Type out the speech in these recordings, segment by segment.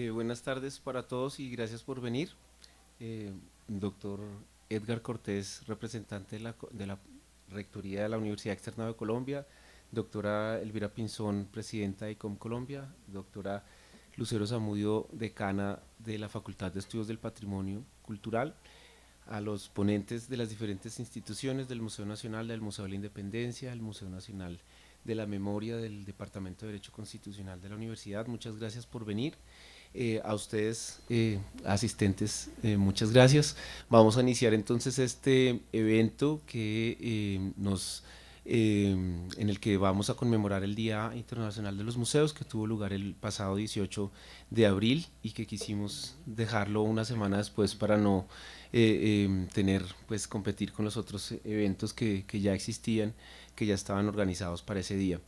Buenas tardes para todos y gracias por venir. Doctor Edgar Cortés, representante de la Rectoría de la Universidad Externado de Colombia, doctora Elvira Pinzón, presidenta de ICOM Colombia, doctora Lucero Zamudio, decana de la Facultad de Estudios del Patrimonio Cultural, a los ponentes de las diferentes instituciones del Museo Nacional, del Museo de la Independencia, del Museo Nacional de la Memoria, del Departamento de Derecho Constitucional de la Universidad. Muchas gracias por venir. A ustedes, asistentes, muchas gracias. Vamos a iniciar entonces este evento en el que vamos a conmemorar el Día Internacional de los Museos, que tuvo lugar el pasado 18 de abril y que quisimos dejarlo una semana después para no competir con los otros eventos que ya existían, que ya estaban organizados para ese día.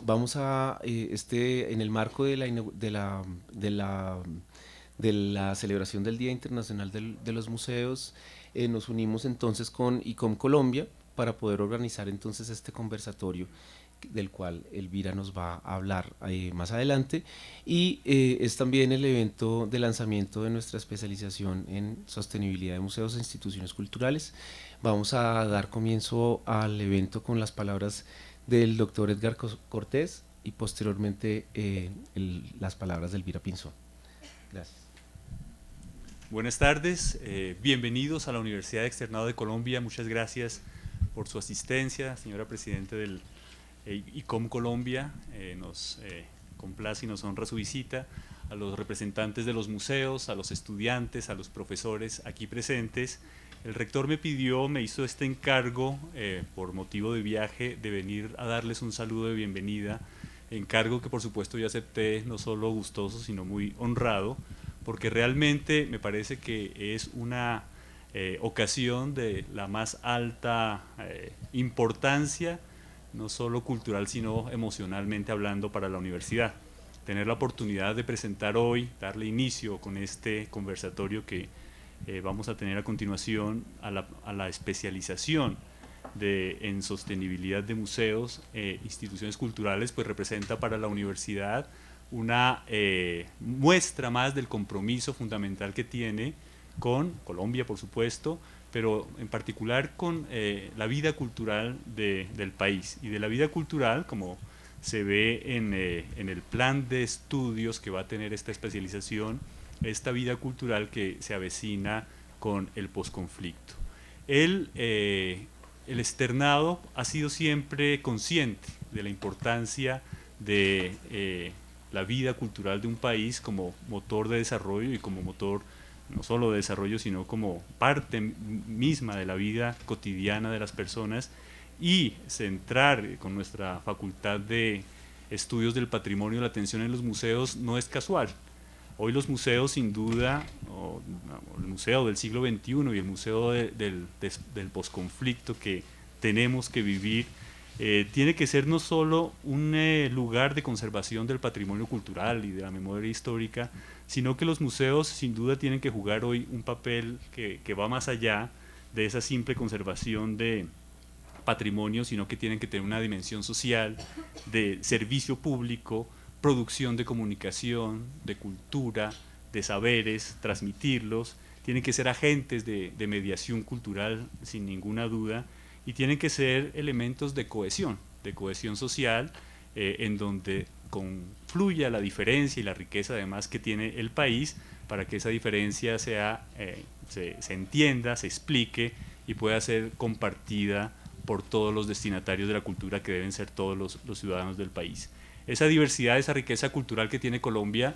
Vamos a, en el marco de la celebración del Día Internacional de los Museos, nos unimos entonces con ICOM Colombia para poder organizar entonces este conversatorio del cual Elvira nos va a hablar más adelante, y es también el evento de lanzamiento de nuestra especialización en sostenibilidad de museos e instituciones culturales. Vamos a dar comienzo al evento con las palabras del doctor Edgar Cortés y posteriormente las palabras de Elvira Pinzón. Gracias. Buenas tardes, bienvenidos a la Universidad Externado de Colombia. Muchas gracias por su asistencia, señora Presidente del ICOM Colombia. Nos complace y nos honra su visita. A los representantes de los museos, a los estudiantes, a los profesores aquí presentes. El rector me hizo este encargo por motivo de viaje de venir a darles un saludo de bienvenida, encargo que por supuesto yo acepté no solo gustoso sino muy honrado, porque realmente me parece que es una ocasión de la más alta importancia, no solo cultural sino emocionalmente hablando para la universidad. Tener la oportunidad de presentar hoy, darle inicio con este conversatorio que vamos a tener a continuación a la especialización en sostenibilidad de museos, instituciones culturales, pues representa para la universidad una muestra más del compromiso fundamental que tiene con Colombia, por supuesto, pero en particular con la vida cultural del país. Y de la vida cultural, como se ve en el plan de estudios que va a tener esta especialización, esta vida cultural que se avecina con el posconflicto. El externado ha sido siempre consciente de la importancia de la vida cultural de un país como motor de desarrollo y como motor no solo de desarrollo, sino como parte misma de la vida cotidiana de las personas, y centrar con nuestra facultad de estudios del patrimonio la atención en los museos no es casual. Hoy los museos, sin duda, el museo del siglo XXI y el museo del posconflicto que tenemos que vivir, tiene que ser no solo un lugar de conservación del patrimonio cultural y de la memoria histórica, sino que los museos sin duda tienen que jugar hoy un papel que va más allá de esa simple conservación de patrimonio, sino que tienen que tener una dimensión social, de servicio público, producción de comunicación, de cultura, de saberes, transmitirlos, tienen que ser agentes de mediación cultural sin ninguna duda, y tienen que ser elementos de cohesión social, en donde confluya la diferencia y la riqueza además que tiene el país, para que esa diferencia se entienda, se explique y pueda ser compartida por todos los destinatarios de la cultura, que deben ser todos los ciudadanos del país. Esa diversidad, esa riqueza cultural que tiene Colombia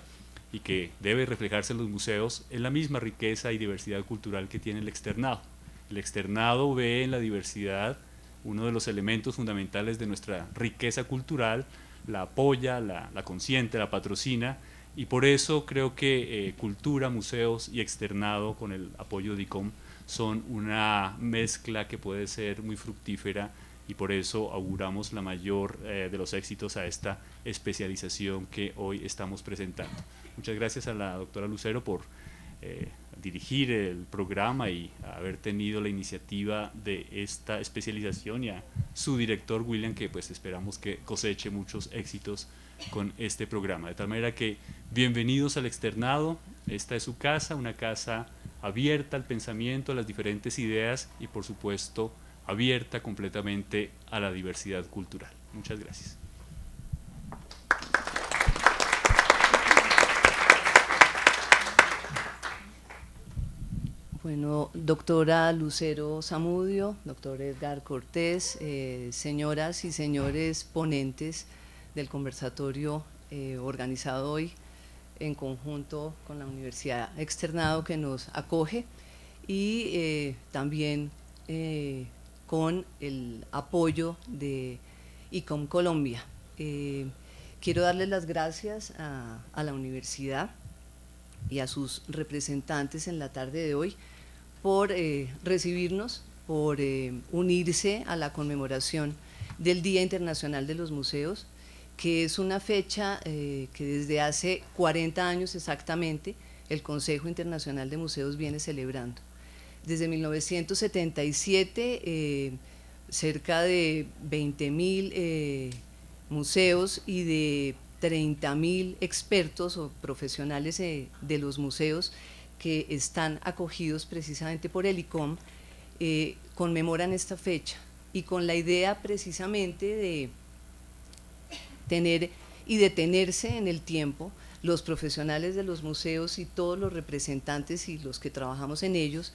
y que debe reflejarse en los museos, es la misma riqueza y diversidad cultural que tiene el externado. El externado ve en la diversidad uno de los elementos fundamentales de nuestra riqueza cultural, la apoya, la consiente, la patrocina, y por eso creo que cultura, museos y externado, con el apoyo de ICOM, son una mezcla que puede ser muy fructífera, y por eso auguramos la mayor de los éxitos a esta especialización que hoy estamos presentando. Muchas gracias a la doctora Lucero por dirigir el programa y haber tenido la iniciativa de esta especialización, y a su director William, que pues esperamos que coseche muchos éxitos con este programa. De tal manera que bienvenidos al externado. Esta es su casa, una casa abierta al pensamiento, a las diferentes ideas y por supuesto abierta completamente a la diversidad cultural. Muchas gracias. Bueno, doctora Lucero Zamudio, doctor Edgar Cortés, señoras y señores ponentes del conversatorio organizado hoy en conjunto con la Universidad Externado que nos acoge y también con el apoyo de ICOM Colombia. Quiero darles las gracias a la universidad y a sus representantes en la tarde de hoy por recibirnos, por unirse a la conmemoración del Día Internacional de los Museos, que es una fecha que desde hace 40 años exactamente el Consejo Internacional de Museos viene celebrando. Desde 1977, cerca de 20.000 museos y de 30.000 expertos o profesionales de los museos que están acogidos precisamente por el ICOM, conmemoran esta fecha y con la idea precisamente de tener y detenerse en el tiempo los profesionales de los museos y todos los representantes y los que trabajamos en ellos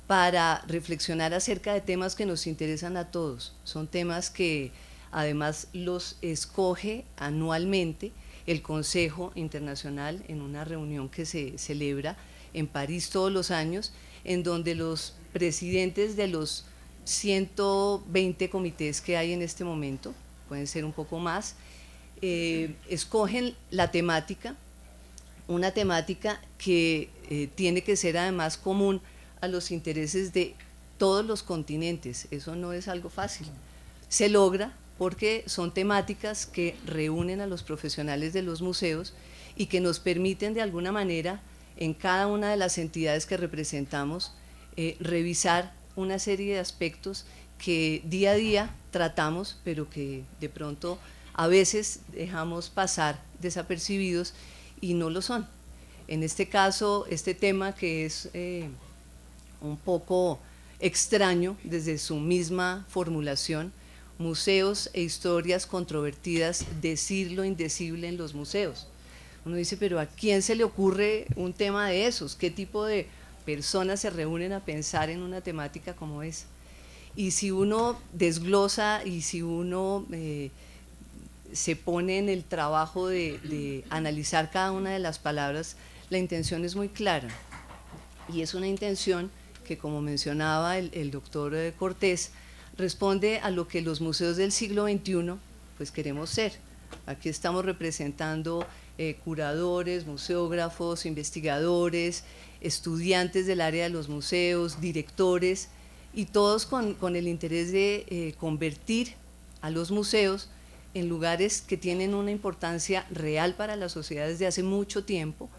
para reflexionar acerca de temas que nos interesan a todos. Son temas que además los escoge anualmente el Consejo Internacional en una reunión que se celebra en París todos los años, en donde los presidentes de los 120 comités que hay en este momento, pueden ser un poco más, escogen la temática, una temática que tiene que ser además común a los intereses de todos los continentes. Eso no es algo fácil. Se logra porque son temáticas que reúnen a los profesionales de los museos y que nos permiten de alguna manera en cada una de las entidades que representamos revisar una serie de aspectos que día a día tratamos, pero que de pronto a veces dejamos pasar desapercibidos y no lo son. En este caso, este tema que es un poco extraño desde su misma formulación, museos e historias controvertidas, decir lo indecible en los museos. Uno dice, pero ¿a quién se le ocurre un tema de esos? ¿Qué tipo de personas se reúnen a pensar en una temática como esa? Y si uno desglosa y si uno se pone en el trabajo de analizar cada una de las palabras, la intención es muy clara. Y es una intención que, como mencionaba el doctor Cortés, responde a lo que los museos del siglo XXI pues queremos ser. Aquí estamos representando curadores, museógrafos, investigadores, estudiantes del área de los museos, directores, y todos con el interés de convertir a los museos en lugares que tienen una importancia real para la sociedad desde hace mucho tiempo,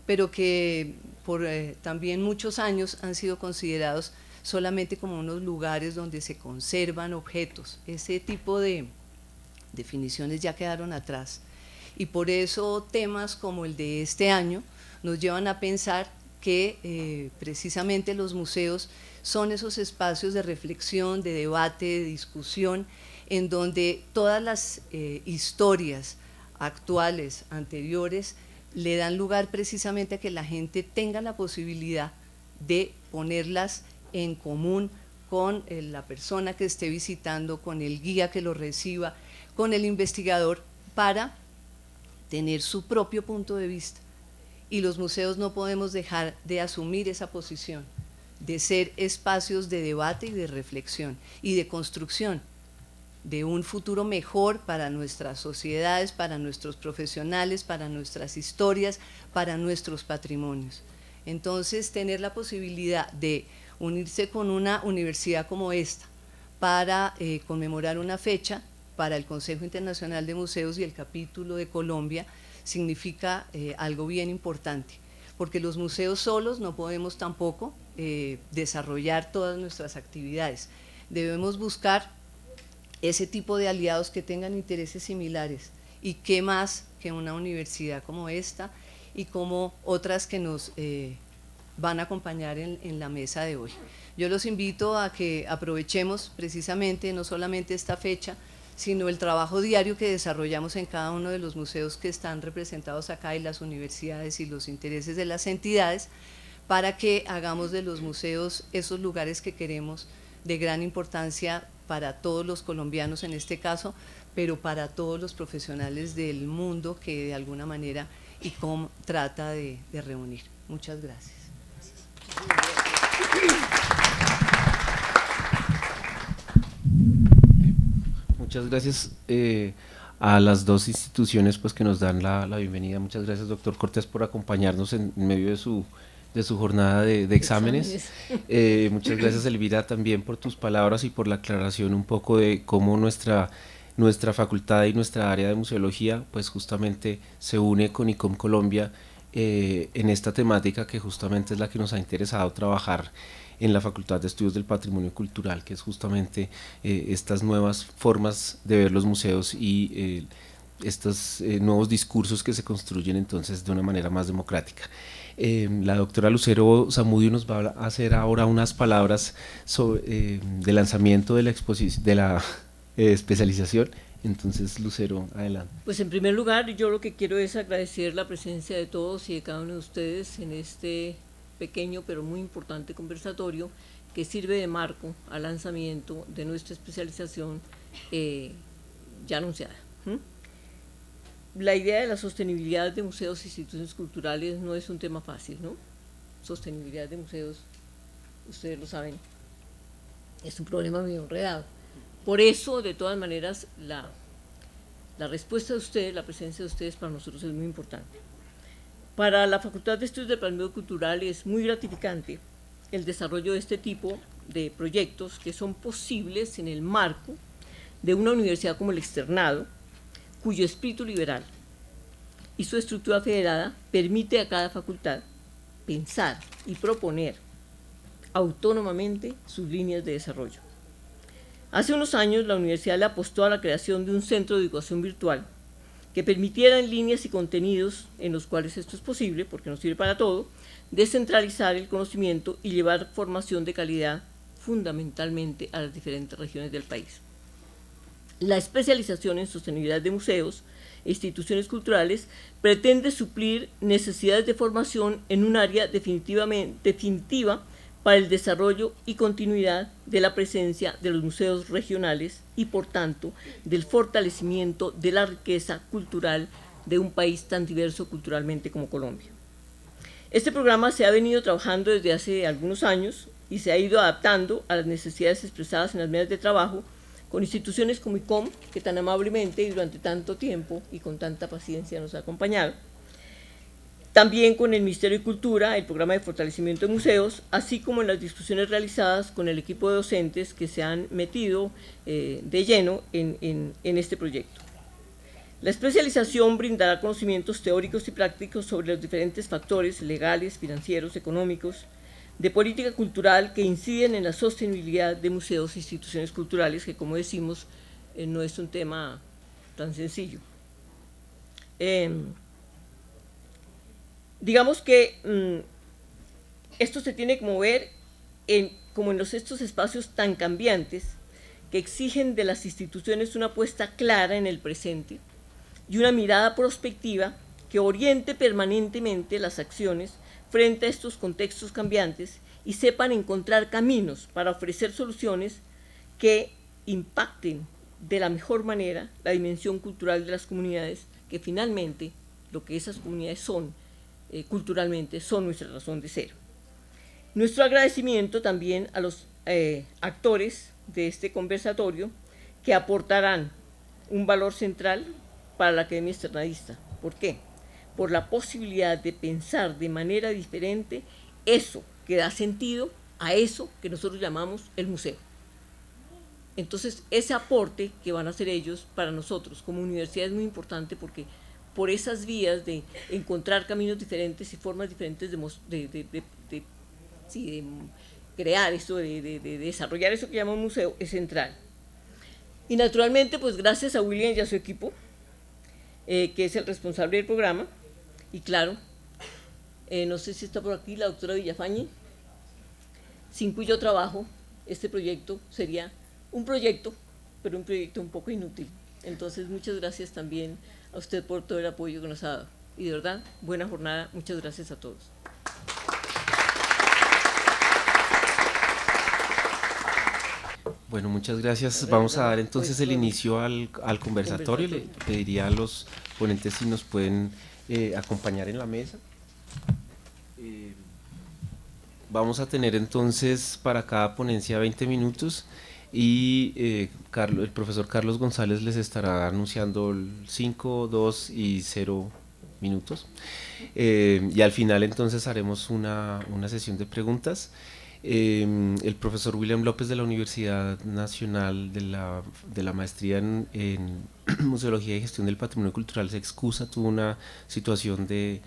pero que por también muchos años han sido considerados solamente como unos lugares donde se conservan objetos. Ese tipo de definiciones ya quedaron atrás. Y por eso temas como el de este año nos llevan a pensar que precisamente los museos son esos espacios de reflexión, de debate, de discusión, en donde todas las historias actuales, anteriores, le dan lugar precisamente a que la gente tenga la posibilidad de ponerlas en común con la persona que esté visitando, con el guía que lo reciba, con el investigador, para tener su propio punto de vista. Y los museos no podemos dejar de asumir esa posición, de ser espacios de debate y de reflexión y de construcción de un futuro mejor para nuestras sociedades, para nuestros profesionales, para nuestras historias, para nuestros patrimonios. Entonces, tener la posibilidad de unirse con una universidad como esta para conmemorar una fecha para el Consejo Internacional de Museos y el capítulo de Colombia significa algo bien importante, porque los museos solos no podemos tampoco desarrollar todas nuestras actividades. Debemos buscar ese tipo de aliados que tengan intereses similares, y qué más que una universidad como esta y como otras que nos van a acompañar en la mesa de hoy. Yo los invito a que aprovechemos precisamente no solamente esta fecha, sino el trabajo diario que desarrollamos en cada uno de los museos que están representados acá, y las universidades y los intereses de las entidades, para que hagamos de los museos esos lugares que queremos, de gran importancia para todos los colombianos en este caso, pero para todos los profesionales del mundo que de alguna manera ICOM trata de reunir. Muchas gracias. Muchas gracias a las dos instituciones pues, que nos dan la bienvenida. Muchas gracias, doctor Cortés, por acompañarnos en medio de su jornada de exámenes. Muchas gracias, Elvira, también por tus palabras y por la aclaración un poco de cómo nuestra facultad y nuestra área de museología pues justamente se une con ICOM Colombia en esta temática que justamente es la que nos ha interesado trabajar en la Facultad de Estudios del Patrimonio Cultural, que es justamente estas nuevas formas de ver los museos y estos nuevos discursos que se construyen entonces de una manera más democrática. La doctora Lucero Zamudio nos va a hacer ahora unas palabras sobre, de lanzamiento de la especialización. Entonces, Lucero, adelante. Pues en primer lugar, yo lo que quiero es agradecer la presencia de todos y de cada uno de ustedes en este pequeño pero muy importante conversatorio que sirve de marco al lanzamiento de nuestra especialización ya anunciada. La idea de la sostenibilidad de museos e instituciones culturales no es un tema fácil, ¿no? Sostenibilidad de museos, ustedes lo saben, es un problema medio enredado. Por eso, de todas maneras, la respuesta de ustedes, la presencia de ustedes para nosotros es muy importante. Para la Facultad de Estudios del Patrimonio Cultural es muy gratificante el desarrollo de este tipo de proyectos que son posibles en el marco de una universidad como el Externado, cuyo espíritu liberal y su estructura federada permite a cada facultad pensar y proponer autónomamente sus líneas de desarrollo. Hace unos años la universidad le apostó a la creación de un centro de educación virtual que permitiera en líneas y contenidos en los cuales esto es posible, porque nos sirve para todo, descentralizar el conocimiento y llevar formación de calidad fundamentalmente a las diferentes regiones del país. La especialización en sostenibilidad de museos e instituciones culturales pretende suplir necesidades de formación en un área definitiva para el desarrollo y continuidad de la presencia de los museos regionales y, por tanto, del fortalecimiento de la riqueza cultural de un país tan diverso culturalmente como Colombia. Este programa se ha venido trabajando desde hace algunos años y se ha ido adaptando a las necesidades expresadas en las mesas de trabajo con instituciones como ICOM, que tan amablemente y durante tanto tiempo y con tanta paciencia nos ha acompañado. También con el Ministerio de Cultura, el programa de fortalecimiento de museos, así como en las discusiones realizadas con el equipo de docentes que se han metido de lleno en este proyecto. La especialización brindará conocimientos teóricos y prácticos sobre los diferentes factores legales, financieros, económicos, de política cultural que inciden en la sostenibilidad de museos e instituciones culturales, que, como decimos, no es un tema tan sencillo. Digamos que esto se tiene que mover como en estos espacios tan cambiantes que exigen de las instituciones una apuesta clara en el presente y una mirada prospectiva que oriente permanentemente las acciones frente a estos contextos cambiantes y sepan encontrar caminos para ofrecer soluciones que impacten de la mejor manera la dimensión cultural de las comunidades, que finalmente lo que esas comunidades son culturalmente son nuestra razón de ser. Nuestro agradecimiento también a los actores de este conversatorio que aportarán un valor central para la Academia Externadista. ¿Por qué? Por la posibilidad de pensar de manera diferente eso que da sentido a eso que nosotros llamamos el museo. Entonces, ese aporte que van a hacer ellos para nosotros como universidad es muy importante porque por esas vías de encontrar caminos diferentes y formas diferentes de crear esto, de desarrollar eso que llama un museo, es central. Y naturalmente, pues gracias a William y a su equipo, que es el responsable del programa, y claro, no sé si está por aquí la doctora Villafañe, sin cuyo trabajo este proyecto sería un proyecto, pero un proyecto un poco inútil. Entonces, muchas gracias también a usted por todo el apoyo que nos ha dado. Y de verdad, buena jornada, muchas gracias a todos. Bueno, muchas gracias. Vamos a dar entonces el inicio al conversatorio. Le pediría a los ponentes si nos pueden acompañar en la mesa. Vamos a tener entonces para cada ponencia 20 minutos y el profesor Carlos González les estará anunciando 5, 2 y 0 minutos. Y al final entonces haremos una sesión de preguntas. El profesor William López de la Universidad Nacional de la maestría en Museología y Gestión del Patrimonio Cultural se excusa, tuvo una situación de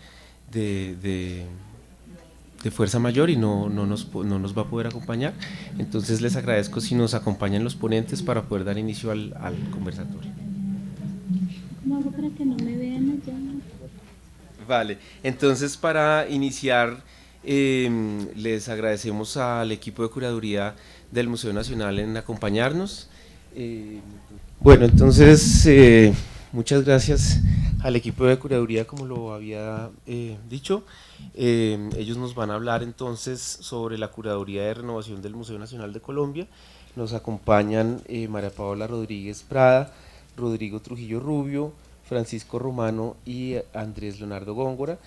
fuerza mayor y no nos va a poder acompañar. Entonces les agradezco si nos acompañan los ponentes para poder dar inicio al conversatorio. ¿Cómo hago para que no me vean allá? Vale, entonces para iniciar les agradecemos al equipo de curaduría del Museo Nacional en acompañarnos. Bueno, entonces muchas gracias al equipo de curaduría, como lo había dicho. Ellos nos van a hablar entonces sobre la curaduría de renovación del Museo Nacional de Colombia. Nos acompañan María Paola Rodríguez Prada, Rodrigo Trujillo Rubio, Francisco Romano y Andrés Leonardo Góngora.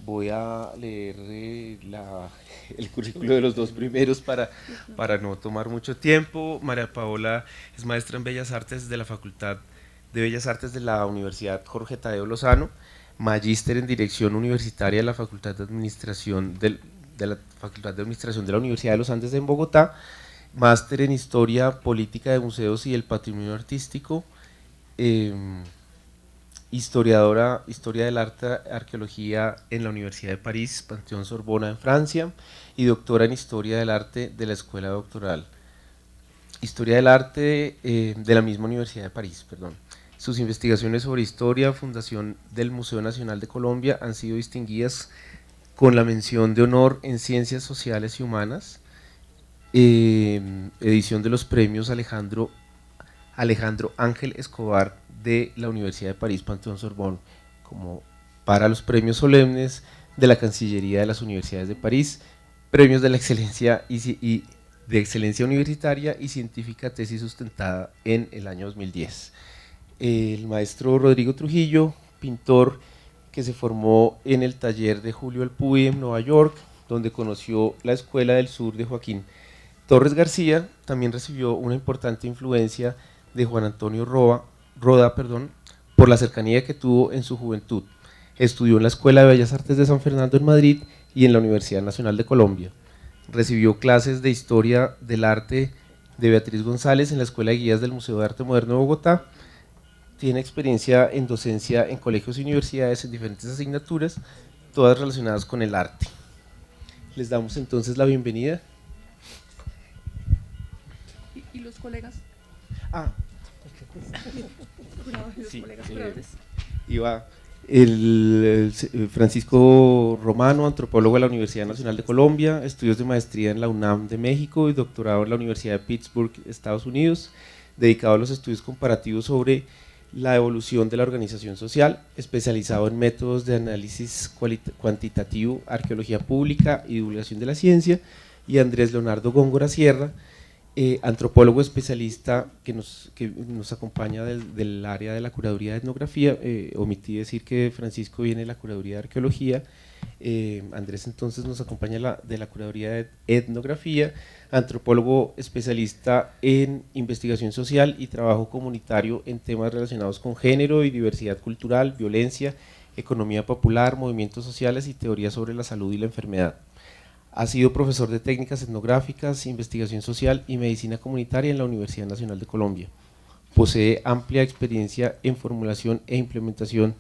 Voy a leer el currículo de los dos primeros para no tomar mucho tiempo. María Paola es maestra en Bellas Artes de la Facultad de Bellas Artes de la Universidad Jorge Tadeo Lozano, magíster en Dirección Universitaria de la Facultad de Administración de la Universidad de los Andes en Bogotá, máster en Historia Política de Museos y el Patrimonio Artístico, historia del arte, arqueología en la Universidad de París, Panteón Sorbona en Francia, y doctora en Historia del Arte de la Escuela Doctoral. Historia del Arte de la misma Universidad de París, perdón. Sus investigaciones sobre historia, fundación del Museo Nacional de Colombia han sido distinguidas con la mención de honor en Ciencias Sociales y Humanas, edición de los premios Alejandro Ángel Escobar de la Universidad de París, Panteón Sorbonne, como para los premios solemnes de la Cancillería de las Universidades de París, premios de la excelencia y de excelencia universitaria y científica, tesis sustentada en el año 2010. El maestro Rodrigo Trujillo, pintor que se formó en el taller de Julio Alpuy en Nueva York, donde conoció la Escuela del Sur de Joaquín Torres García. También recibió una importante influencia de Juan Antonio Roda, por la cercanía que tuvo en su juventud. Estudió en la Escuela de Bellas Artes de San Fernando en Madrid y en la Universidad Nacional de Colombia. Recibió clases de Historia del Arte de Beatriz González en la Escuela de Guías del Museo de Arte Moderno de Bogotá. Tiene experiencia en docencia en colegios y universidades en diferentes asignaturas, todas relacionadas con el arte. Les damos entonces la bienvenida. ¿Y los colegas? Sí, colegas iba el Francisco Romano, antropólogo de la Universidad Nacional de Colombia, estudios de maestría en la UNAM de México y doctorado en la Universidad de Pittsburgh, Estados Unidos, dedicado a los estudios comparativos sobre la evolución de la organización social, especializado en métodos de análisis cuantitativo, arqueología pública y divulgación de la ciencia. Y Andrés Leonardo Góngora Sierra, antropólogo especialista que nos acompaña del área de la curaduría de etnografía. Omití decir que Francisco viene de la curaduría de arqueología, Andrés entonces nos acompaña de la curaduría de etnografía, antropólogo especialista en investigación social y trabajo comunitario en temas relacionados con género y diversidad cultural, violencia, economía popular, movimientos sociales y teoría sobre la salud y la enfermedad. Ha sido profesor de técnicas etnográficas, investigación social y medicina comunitaria en la Universidad Nacional de Colombia. Posee amplia experiencia en formulación e implementación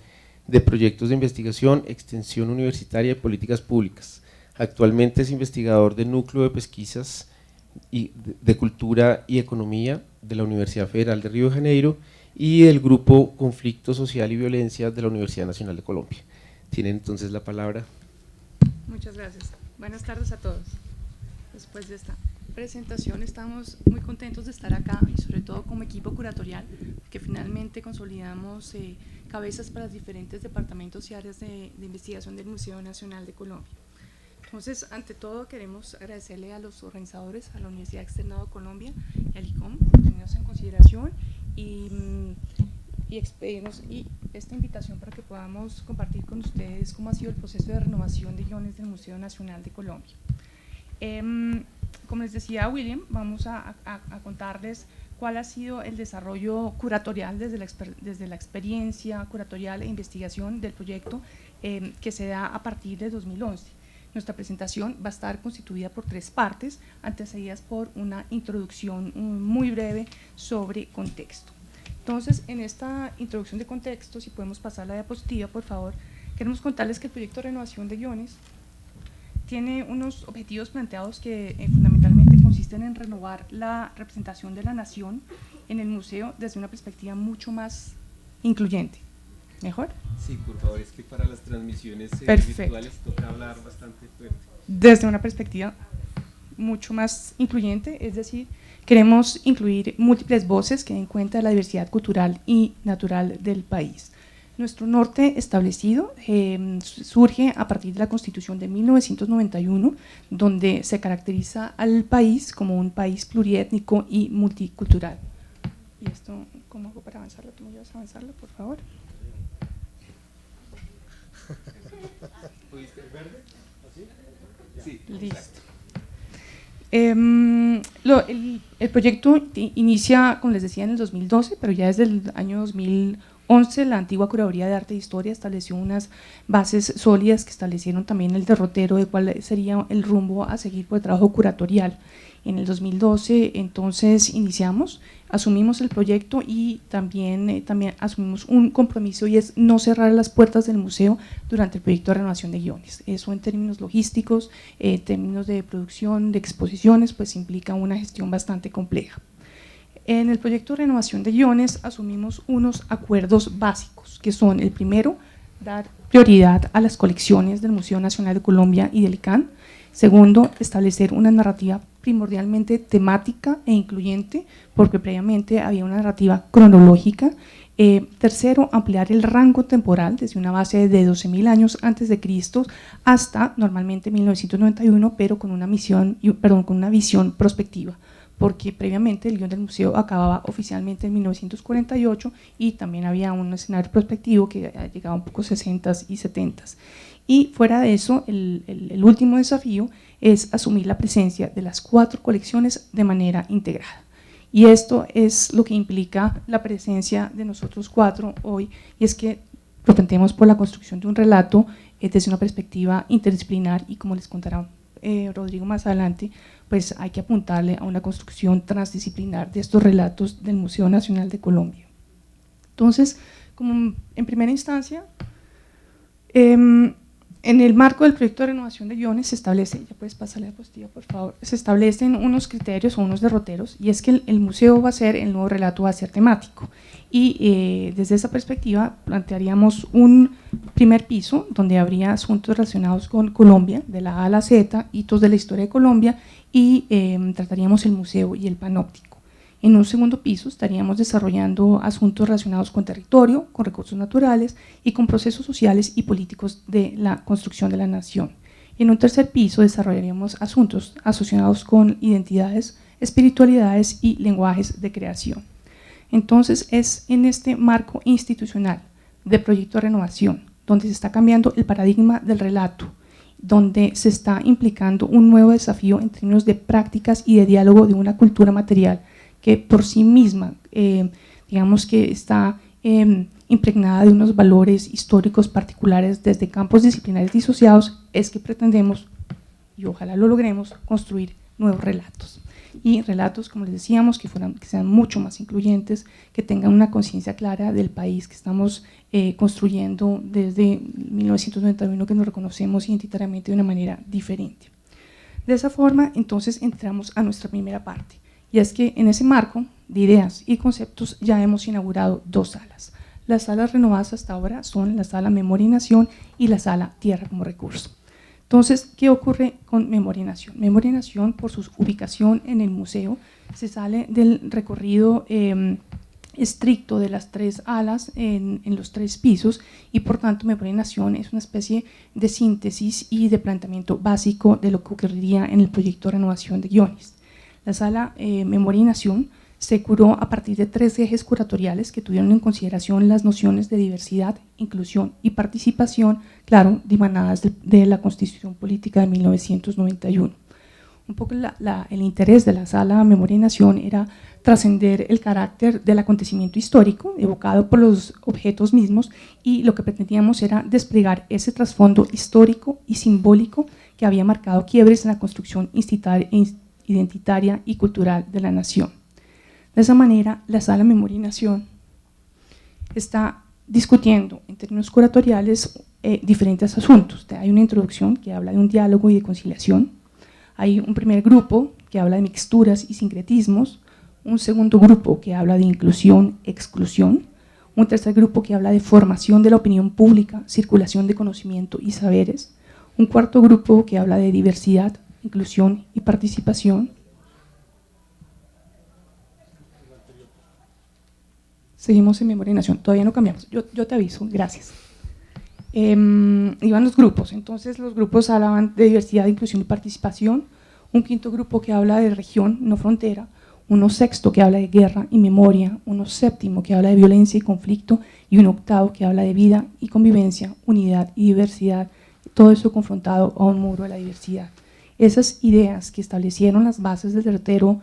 de proyectos de investigación, extensión universitaria y políticas públicas. Actualmente es investigador del Núcleo de Pesquisas de Cultura y Economía de la Universidad Federal de Río de Janeiro y del Grupo Conflicto Social y Violencia de la Universidad Nacional de Colombia. Tienen entonces la palabra. Muchas gracias. Buenas tardes a todos. Después de esta presentación estamos muy contentos de estar acá y sobre todo como equipo curatorial, que finalmente consolidamos cabezas para los diferentes departamentos y áreas de investigación del Museo Nacional de Colombia. Entonces, ante todo, queremos agradecerle a los organizadores, a la Universidad Externado de Colombia y al ICOM por tenernos en consideración y expedirnos esta invitación para que podamos compartir con ustedes cómo ha sido el proceso de renovación de guiones del Museo Nacional de Colombia. Como les decía William, vamos a contarles cuál ha sido el desarrollo curatorial desde la experiencia curatorial e investigación del proyecto que se da a partir de 2011. Nuestra presentación va a estar constituida por 3 partes, antecedidas por una introducción muy breve sobre contexto. Entonces, en esta introducción de contexto, si podemos pasar la diapositiva, por favor, queremos contarles que el proyecto de renovación de guiones tiene unos objetivos planteados que fundamentalmente consisten en renovar la representación de la nación en el museo desde una perspectiva mucho más incluyente. ¿Mejor? Sí, por favor, es que para las transmisiones virtuales toca hablar bastante fuerte. Desde una perspectiva mucho más incluyente, es decir, queremos incluir múltiples voces que den cuenta de la diversidad cultural y natural del país. Nuestro norte establecido surge a partir de la Constitución de 1991, donde se caracteriza al país como un país pluriétnico y multicultural. ¿Y esto cómo hago para avanzarlo? ¿Tú me ayudas a avanzarlo, por favor? ¿Pudiste el verde? ¿Así? Sí. Listo. El proyecto inicia, como les decía, en el 2012, pero ya desde el año 2011 la antigua Curaduría de Arte e Historia estableció unas bases sólidas que establecieron también el derrotero de cuál sería el rumbo a seguir por el trabajo curatorial. En el 2012 entonces asumimos el proyecto y también asumimos un compromiso, y es no cerrar las puertas del museo durante el proyecto de renovación de guiones. Eso en términos logísticos, en términos de producción, de exposiciones, pues implica una gestión bastante compleja. En el proyecto de renovación de guiones asumimos unos acuerdos básicos, que son: el primero, dar prioridad a las colecciones del Museo Nacional de Colombia y del ICANN. Segundo, establecer una narrativa primordialmente temática e incluyente, porque previamente había una narrativa cronológica. Tercero, ampliar el rango temporal desde una base de 12.000 años antes de Cristo hasta normalmente 1991, pero con una visión prospectiva, porque previamente el guión del museo acababa oficialmente en 1948 y también había un escenario prospectivo que llegaba un poco 60s y 70s. Y fuera de eso, el último desafío es asumir la presencia de las 4 colecciones de manera integrada. Y esto es lo que implica la presencia de nosotros 4 hoy, y es que propendemos por la construcción de un relato desde una perspectiva interdisciplinar, y como les contará Rodrigo más adelante, pues hay que apuntarle a una construcción transdisciplinar de estos relatos del Museo Nacional de Colombia. Entonces, como en primera instancia, en el marco del proyecto de renovación de guiones se establece, ya puedes pasar la diapositiva por favor, se establecen unos criterios o unos derroteros, y es que el museo va a ser, el nuevo relato va a ser temático, y desde esa perspectiva plantearíamos un primer piso donde habría asuntos relacionados con Colombia, de la A a la Z, hitos de la historia de Colombia, y trataríamos el museo y el panóptico. En un segundo piso estaríamos desarrollando asuntos relacionados con territorio, con recursos naturales y con procesos sociales y políticos de la construcción de la nación. Y en un tercer piso desarrollaríamos asuntos asociados con identidades, espiritualidades y lenguajes de creación. Entonces es en este marco institucional de proyecto de renovación donde se está cambiando el paradigma del relato, donde se está implicando un nuevo desafío en términos de prácticas y de diálogo de una cultura material que por sí misma, digamos que está impregnada de unos valores históricos particulares desde campos disciplinares disociados, es que pretendemos, y ojalá lo logremos, construir nuevos relatos. y relatos, como les decíamos, que sean mucho más incluyentes, que tengan una conciencia clara del país que estamos construyendo desde 1991, que nos reconocemos identitariamente de una manera diferente. De esa forma, entonces, entramos a nuestra primera parte, y es que en ese marco de ideas y conceptos ya hemos inaugurado 2 salas. Las salas renovadas hasta ahora son la Sala Memoria y Nación y la Sala Tierra como Recurso. Entonces, ¿qué ocurre con Memoria y Nación? Memoria y Nación, por su ubicación en el museo, se sale del recorrido estricto de las 3 alas en los 3 pisos, y por tanto Memoria y Nación es una especie de síntesis y de planteamiento básico de lo que ocurriría en el proyecto de renovación de guiones. La Sala Memoria y Nación se curó a partir de 3 ejes curatoriales que tuvieron en consideración las nociones de diversidad, inclusión y participación, claro, dimanadas de la Constitución Política de 1991. Un poco el interés de la Sala Memoria y Nación era trascender el carácter del acontecimiento histórico evocado por los objetos mismos, y lo que pretendíamos era desplegar ese trasfondo histórico y simbólico que había marcado quiebres en la construcción identitaria y cultural de la nación. De esa manera, la Sala Memoria y Nación está discutiendo en términos curatoriales diferentes asuntos. Hay una introducción que habla de un diálogo y de conciliación, hay un primer grupo que habla de mixturas y sincretismos, un segundo grupo que habla de inclusión, exclusión, un tercer grupo que habla de formación de la opinión pública, circulación de conocimiento y saberes, un cuarto grupo que habla de diversidad, inclusión y participación. Seguimos en Memoria y Nación, todavía no cambiamos, yo te aviso, gracias. Iban los grupos, entonces los grupos hablaban de diversidad, inclusión y participación, un quinto grupo que habla de región, no frontera, uno sexto que habla de guerra y memoria, uno séptimo que habla de violencia y conflicto, y un octavo que habla de vida y convivencia, unidad y diversidad, todo eso confrontado a un muro de la diversidad. Esas ideas que establecieron las bases del derrotero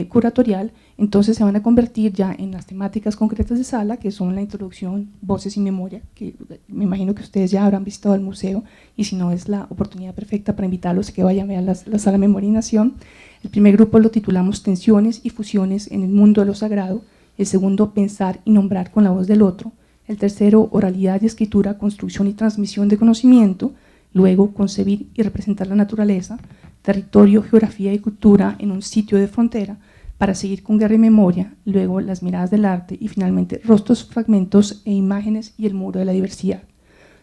curatorial, entonces se van a convertir ya en las temáticas concretas de sala, que son la introducción, voces y memoria, que me imagino que ustedes ya habrán visitado el museo, y si no, es la oportunidad perfecta para invitarlos a que vayan a ver la Sala Memoria y Nación. El primer grupo lo titulamos Tensiones y fusiones en el mundo de lo sagrado, el segundo, Pensar y nombrar con la voz del otro, el tercero, Oralidad y escritura, construcción y transmisión de conocimiento, luego, Concebir y representar la naturaleza, territorio, geografía y cultura en un sitio de frontera, para seguir con guerra y memoria, luego las miradas del arte y finalmente rostros, fragmentos e imágenes y el muro de la diversidad.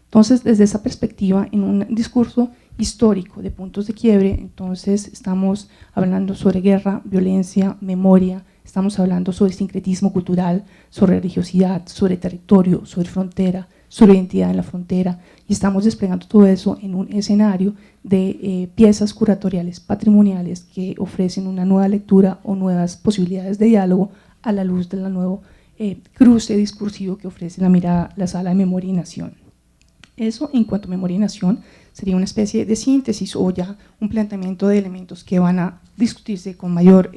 Entonces, desde esa perspectiva, en un discurso histórico de puntos de quiebre, entonces estamos hablando sobre guerra, violencia, memoria, estamos hablando sobre sincretismo cultural, sobre religiosidad, sobre territorio, sobre frontera, sobre identidad en la frontera, y estamos desplegando todo eso en un escenario de piezas curatoriales patrimoniales que ofrecen una nueva lectura o nuevas posibilidades de diálogo a la luz del nuevo cruce discursivo que ofrece la Sala de Memoria y Nación. Eso, en cuanto a Memoria y Nación, sería una especie de síntesis o ya un planteamiento de elementos que van a discutirse con mayor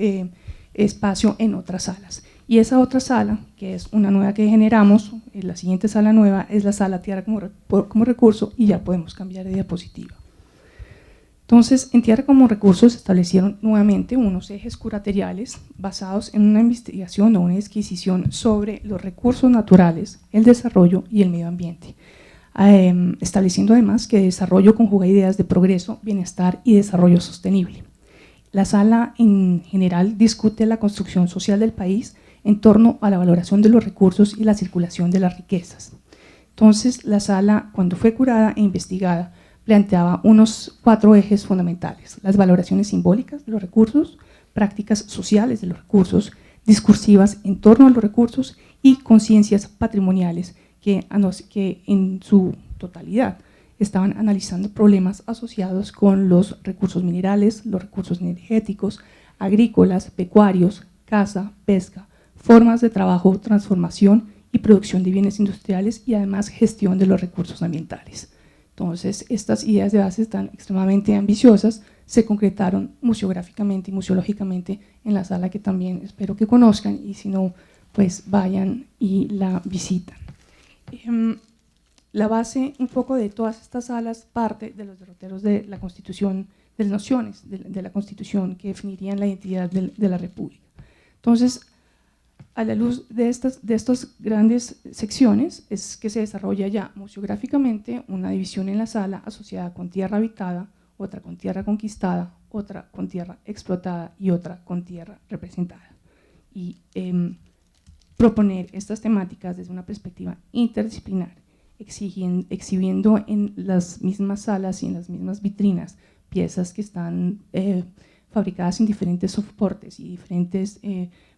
espacio en otras salas. Y esa otra sala, que es una nueva que generamos, la siguiente sala nueva es la Sala Tierra como Recurso, y ya podemos cambiar de diapositiva. Entonces, en Tierra como Recurso se establecieron nuevamente unos ejes curatoriales basados en una investigación o una adquisición sobre los recursos naturales, el desarrollo y el medio ambiente, estableciendo además que desarrollo conjuga ideas de progreso, bienestar y desarrollo sostenible. La sala en general discute la construcción social del país en torno a la valoración de los recursos y la circulación de las riquezas. Entonces, la sala, cuando fue curada e investigada, planteaba unos 4 ejes fundamentales: las valoraciones simbólicas de los recursos, prácticas sociales de los recursos, discursivas en torno a los recursos y conciencias patrimoniales que en su totalidad estaban analizando problemas asociados con los recursos minerales, los recursos energéticos, agrícolas, pecuarios, caza, pesca, formas de trabajo, transformación y producción de bienes industriales, y además gestión de los recursos ambientales. Entonces, estas ideas de base tan extremadamente ambiciosas se concretaron museográficamente y museológicamente en la sala, que también espero que conozcan, y si no, pues vayan y la visitan. La base un poco de todas estas salas parte de los derroteros de la Constitución las nociones de la Constitución que definirían la identidad de la República. Entonces, a la luz de estas grandes secciones es que se desarrolla ya museográficamente una división en la sala asociada con tierra habitada, otra con tierra conquistada, otra con tierra explotada y otra con tierra representada. Y proponer estas temáticas desde una perspectiva interdisciplinar, exhibiendo en las mismas salas y en las mismas vitrinas piezas que están fabricadas en diferentes soportes y diferentes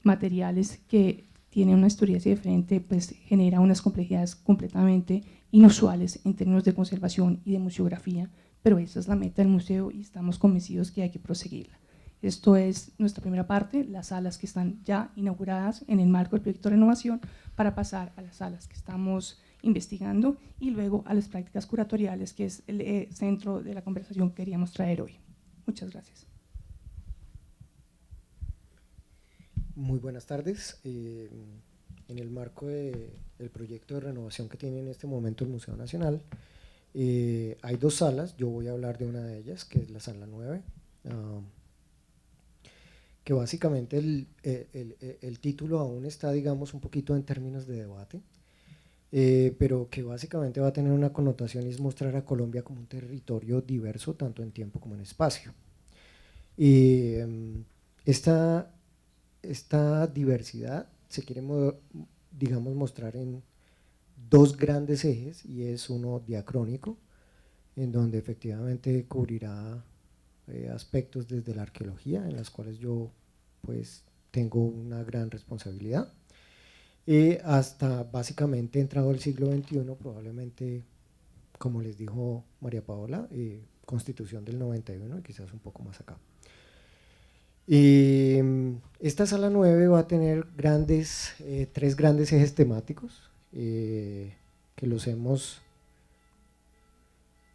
materiales que tienen una historia diferente, pues genera unas complejidades completamente inusuales en términos de conservación y de museografía, pero esa es la meta del museo y estamos convencidos que hay que proseguirla. Esto es nuestra primera parte, las salas que están ya inauguradas en el marco del proyecto de renovación, para pasar a las salas que estamos investigando y luego a las prácticas curatoriales, que es el centro de la conversación que queríamos traer hoy. Muchas gracias. Muy buenas tardes. En el marco del proyecto de renovación que tiene en este momento el Museo Nacional, hay dos salas. Yo voy a hablar de una de ellas, que es la sala 9, que básicamente el título aún está, digamos, un poquito en términos de debate, pero que básicamente va a tener una connotación y es mostrar a Colombia como un territorio diverso, tanto en tiempo como en espacio. Y esta diversidad se quiere, digamos, mostrar en dos grandes ejes, y es uno diacrónico, en donde efectivamente cubrirá aspectos desde la arqueología, en las cuales yo pues tengo una gran responsabilidad, hasta básicamente entrado el siglo XXI, probablemente, como les dijo María Paola, Constitución del 91 y quizás un poco más acá. Esta sala 9 va a tener tres grandes ejes temáticos, que los hemos,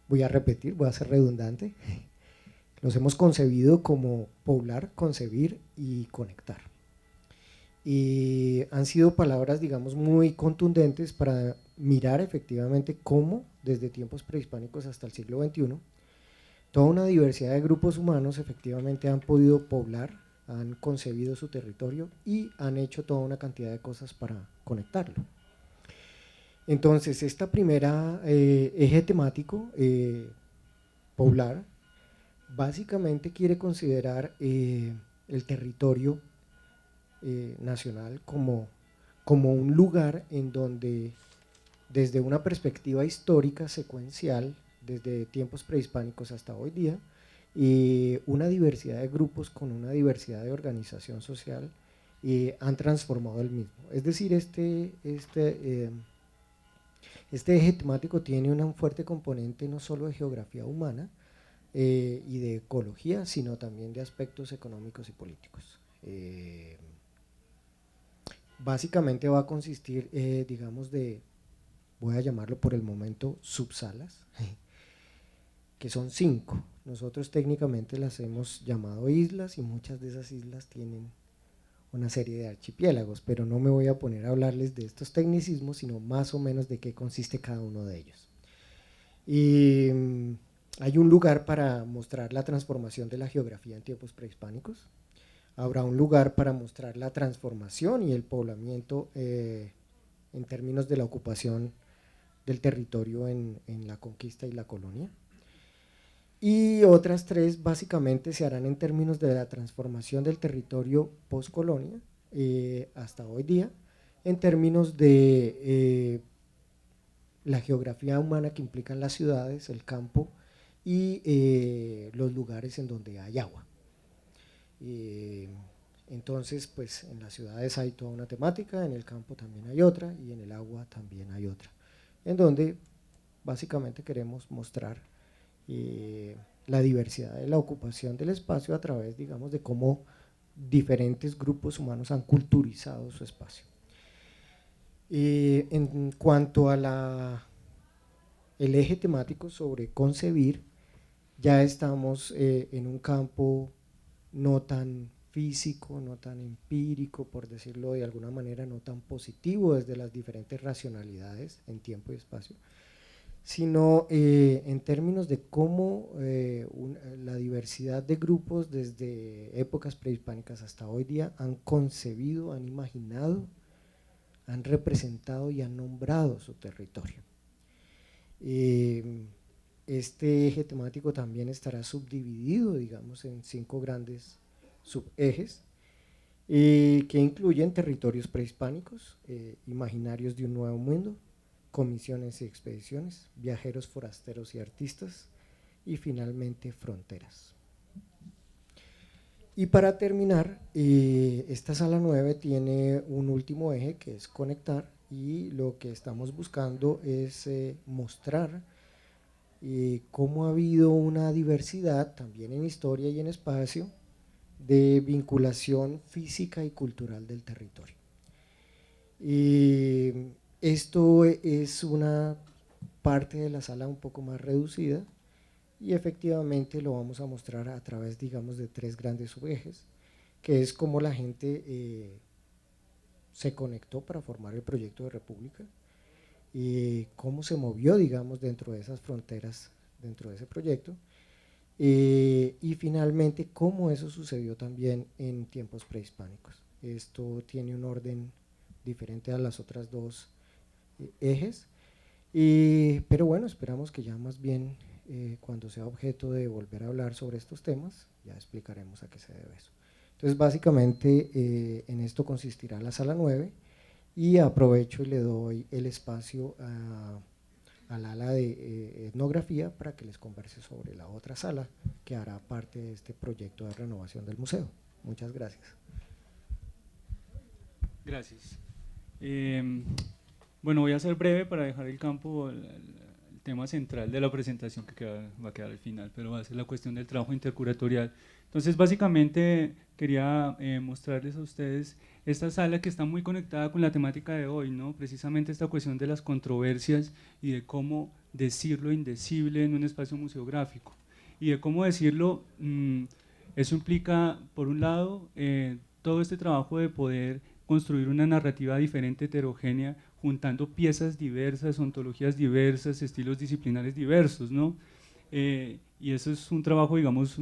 voy a repetir, voy a ser redundante, los hemos concebido como poblar, concebir y conectar. Y han sido palabras, digamos, muy contundentes para mirar efectivamente cómo desde tiempos prehispánicos hasta el siglo XXI toda una diversidad de grupos humanos efectivamente han podido poblar, han concebido su territorio y han hecho toda una cantidad de cosas para conectarlo. Entonces, esta primera eje temático, poblar, básicamente quiere considerar el territorio nacional como un lugar en donde, desde una perspectiva histórica secuencial, desde tiempos prehispánicos hasta hoy día, una diversidad de grupos con una diversidad de organización social han transformado el mismo. Es decir, este eje temático tiene un fuerte componente no solo de geografía humana y de ecología, sino también de aspectos económicos y políticos. Básicamente va a consistir, digamos, voy a llamarlo por el momento subsalas, que son 5. Nosotros técnicamente las hemos llamado islas y muchas de esas islas tienen una serie de archipiélagos, pero no me voy a poner a hablarles de estos tecnicismos, sino más o menos de qué consiste cada uno de ellos. Y hay un lugar para mostrar la transformación de la geografía en tiempos prehispánicos, habrá un lugar para mostrar la transformación y el poblamiento en términos de la ocupación del territorio en la conquista y la colonia, y otras 3 básicamente se harán en términos de la transformación del territorio post-colonia hasta hoy día, en términos de la geografía humana que implican las ciudades, el campo y los lugares en donde hay agua. Entonces, pues en las ciudades hay toda una temática, en el campo también hay otra y en el agua también hay otra, en donde básicamente queremos mostrar la diversidad de la ocupación del espacio a través, digamos, de cómo diferentes grupos humanos han culturizado su espacio. En cuanto a el eje temático sobre concebir, ya estamos en un campo no tan físico, no tan empírico, por decirlo de alguna manera, no tan positivo desde las diferentes racionalidades en tiempo y espacio, sino en términos de cómo la diversidad de grupos desde épocas prehispánicas hasta hoy día han concebido, han imaginado, han representado y han nombrado su territorio. Este eje temático también estará subdividido, digamos, en 5 grandes subejes, que incluyen territorios prehispánicos, imaginarios de un nuevo mundo, comisiones y expediciones, viajeros, forasteros y artistas, y finalmente fronteras. Y para terminar, esta sala 9 tiene un último eje que es conectar, y lo que estamos buscando es mostrar cómo ha habido una diversidad también en historia y en espacio de vinculación física y cultural del territorio. Esto es una parte de la sala un poco más reducida, y efectivamente lo vamos a mostrar a través, digamos, de 3 grandes subejes, que es cómo la gente se conectó para formar el proyecto de república, cómo se movió, digamos, dentro de esas fronteras, dentro de ese proyecto, y finalmente cómo eso sucedió también en tiempos prehispánicos. Esto tiene un orden diferente a las otras 2 ejes, pero bueno, esperamos que ya más bien cuando sea objeto de volver a hablar sobre estos temas, ya explicaremos a qué se debe eso. Entonces básicamente en esto consistirá la sala 9, y aprovecho y le doy el espacio al ala de etnografía para que les converse sobre la otra sala que hará parte de este proyecto de renovación del museo. Muchas gracias. Gracias. Bueno, voy a ser breve para dejar el campo, el tema central de la presentación que va a quedar al final, pero va a ser la cuestión del trabajo intercuratorial. Entonces, básicamente quería mostrarles a ustedes esta sala que está muy conectada con la temática de hoy, ¿no? Precisamente esta cuestión de las controversias y de cómo decir lo indecible en un espacio museográfico. Y de cómo decirlo, eso implica, por un lado, todo este trabajo de poder construir una narrativa diferente, heterogénea, juntando piezas diversas, ontologías diversas, estilos disciplinares diversos, ¿no? Y eso es un trabajo, digamos,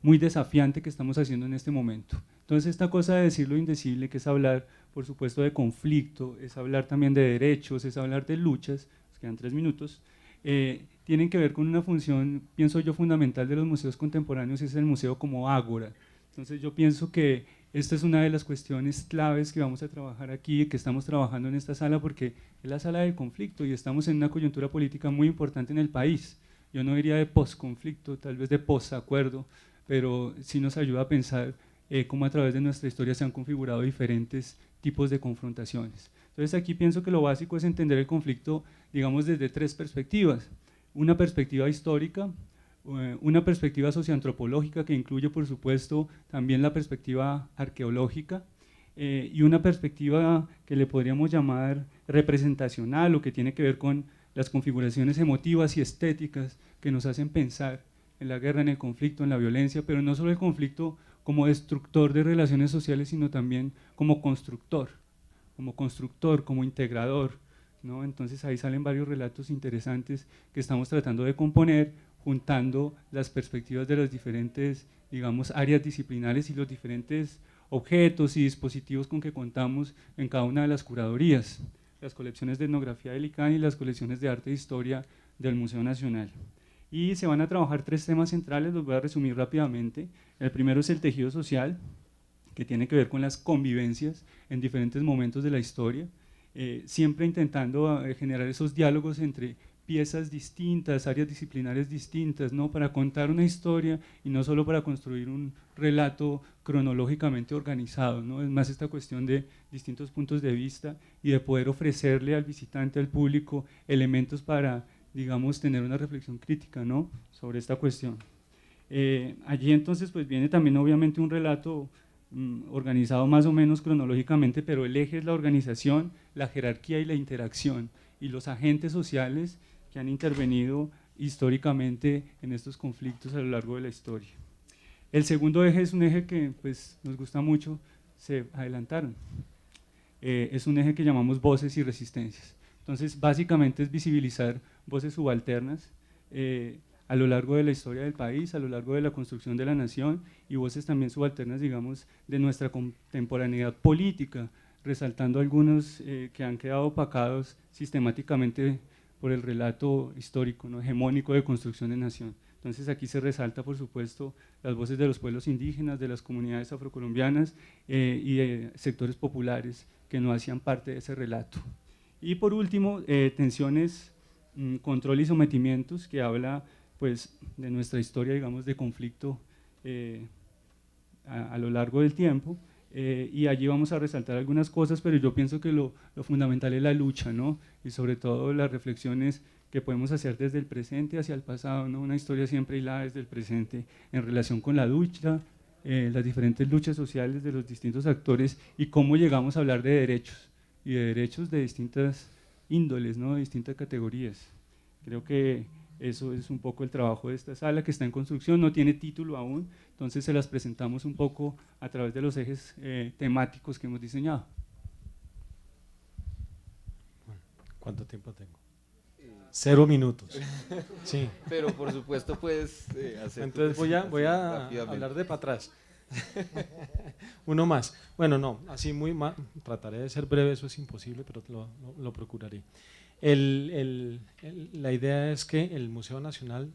muy desafiante que estamos haciendo en este momento. Entonces, esta cosa de decir lo indecible, que es hablar, por supuesto, de conflicto, es hablar también de derechos, es hablar de luchas, nos quedan 3 minutos, tienen que ver con una función, pienso yo, fundamental de los museos contemporáneos, es el museo como ágora. Entonces, yo pienso que esta es una de las cuestiones claves que vamos a trabajar aquí, que estamos trabajando en esta sala, porque es la sala del conflicto y estamos en una coyuntura política muy importante en el país. Yo no diría de posconflicto, tal vez de posacuerdo, pero sí nos ayuda a pensar cómo a través de nuestra historia se han configurado diferentes tipos de confrontaciones. Entonces aquí pienso que lo básico es entender el conflicto, digamos, desde 3 perspectivas. Una perspectiva histórica, una perspectiva socioantropológica que incluye, por supuesto, también la perspectiva arqueológica, y una perspectiva que le podríamos llamar representacional, o que tiene que ver con las configuraciones emotivas y estéticas que nos hacen pensar en la guerra, en el conflicto, en la violencia, pero no solo el conflicto como destructor de relaciones sociales, sino también como constructor, como integrador, ¿no? Entonces ahí salen varios relatos interesantes que estamos tratando de componer, juntando las perspectivas de las diferentes, digamos, áreas disciplinares y los diferentes objetos y dispositivos con que contamos en cada una de las curadurías, las colecciones de etnografía del ICANN y las colecciones de arte e historia del Museo Nacional. Y se van a trabajar 3 temas centrales, los voy a resumir rápidamente. El primero es el tejido social, que tiene que ver con las convivencias en diferentes momentos de la historia, siempre intentando generar esos diálogos entre piezas distintas, áreas disciplinares distintas, ¿no? Para contar una historia y no solo para construir un relato cronológicamente organizado, ¿no? Es más esta cuestión de distintos puntos de vista y de poder ofrecerle al visitante, al público, elementos para, digamos, tener una reflexión crítica, ¿no? Sobre esta cuestión. Allí entonces pues viene también obviamente un relato organizado más o menos cronológicamente, pero el eje es la organización, la jerarquía y la interacción, y los agentes sociales que han intervenido históricamente en estos conflictos a lo largo de la historia. El segundo eje es un eje que pues, nos gusta mucho, se adelantaron, es un eje que llamamos voces y resistencias. Entonces, básicamente es visibilizar voces subalternas a lo largo de la historia del país, a lo largo de la construcción de la nación, y voces también subalternas, digamos, de nuestra contemporaneidad política, resaltando algunos que han quedado opacados sistemáticamente por el relato histórico, ¿no?, hegemónico de construcción de nación. Entonces aquí se resalta, por supuesto, las voces de los pueblos indígenas, de las comunidades afrocolombianas y de sectores populares que no hacían parte de ese relato. Y por último, tensiones, control y sometimientos, que habla pues de nuestra historia, digamos, de conflicto a lo largo del tiempo, y allí vamos a resaltar algunas cosas, pero yo pienso que lo fundamental es la lucha, ¿no?, y sobre todo las reflexiones que podemos hacer desde el presente hacia el pasado, ¿no?, una historia siempre hilada desde el presente en relación con la lucha, las diferentes luchas sociales de los distintos actores y cómo llegamos a hablar de derechos, y de derechos de distintas índoles, ¿no?, de distintas categorías. Creo que eso es un poco el trabajo de esta sala, que está en construcción, no tiene título aún, entonces se las presentamos un poco a través de los ejes temáticos que hemos diseñado. ¿Cuánto tiempo tengo? 0 minutos. Sí. Pero por supuesto puedes hacer. Entonces voy a hablar de para atrás. Uno más. Bueno, no, así trataré de ser breve, eso es imposible, pero lo procuraré. La idea es que el Museo Nacional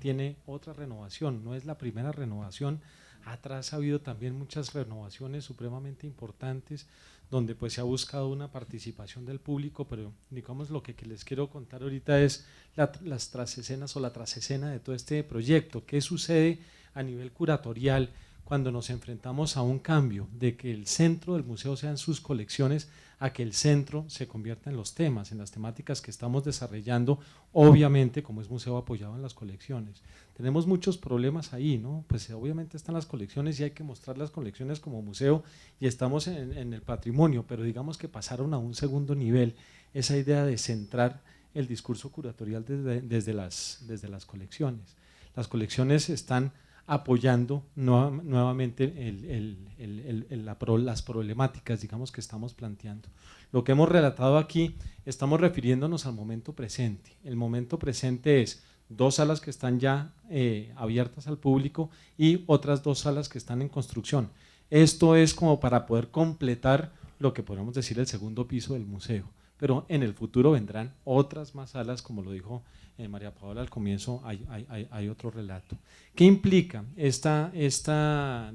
tiene otra renovación, no es la primera renovación. Atrás ha habido también muchas renovaciones supremamente importantes, donde pues se ha buscado una participación del público, pero digamos lo que les quiero contar ahorita es las trasescenas o la trasescena de todo este proyecto. ¿Qué sucede a nivel curatorial cuando nos enfrentamos a un cambio de que el centro del museo sean sus colecciones a que el centro se convierta en los temas, en las temáticas que estamos desarrollando, obviamente como es museo apoyado en las colecciones? Tenemos muchos problemas ahí, ¿no? Pues obviamente están las colecciones y hay que mostrar las colecciones como museo y estamos en el patrimonio, pero digamos que pasaron a un segundo nivel esa idea de centrar el discurso curatorial desde las colecciones. Las colecciones están apoyando nuevamente las problemáticas, digamos, que estamos planteando. Lo que hemos relatado aquí, estamos refiriéndonos al momento presente. El momento presente es 2 salas que están ya abiertas al público y otras 2 salas que están en construcción. Esto es como para poder completar lo que podemos decir el segundo piso del museo, pero en el futuro vendrán otras más salas, como lo dijo María Paola al comienzo, hay otro relato. ¿Qué implica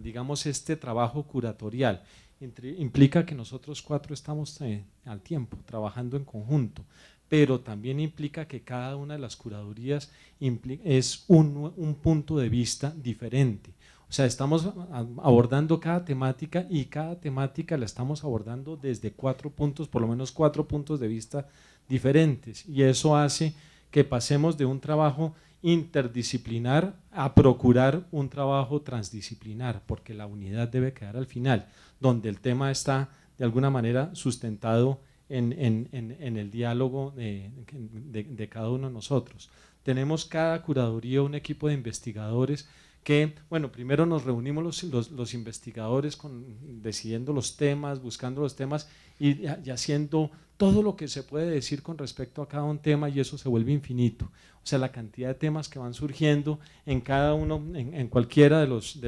digamos, este trabajo curatorial? Implica que nosotros 4 estamos al tiempo, trabajando en conjunto, pero también implica que cada una de las curadurías es un punto de vista diferente. O sea, estamos abordando cada temática y cada temática la estamos abordando desde 4 puntos, por lo menos 4 puntos de vista diferentes, y eso hace que pasemos de un trabajo interdisciplinar a procurar un trabajo transdisciplinar, porque la unidad debe quedar al final, donde el tema está de alguna manera sustentado en el diálogo de cada uno de nosotros. Tenemos cada curaduría un equipo de investigadores que, bueno, primero nos reunimos los investigadores decidiendo los temas, buscando los temas y haciendo todo lo que se puede decir con respecto a cada un tema, y eso se vuelve infinito. O sea, la cantidad de temas que van surgiendo en cada uno, en cualquiera de los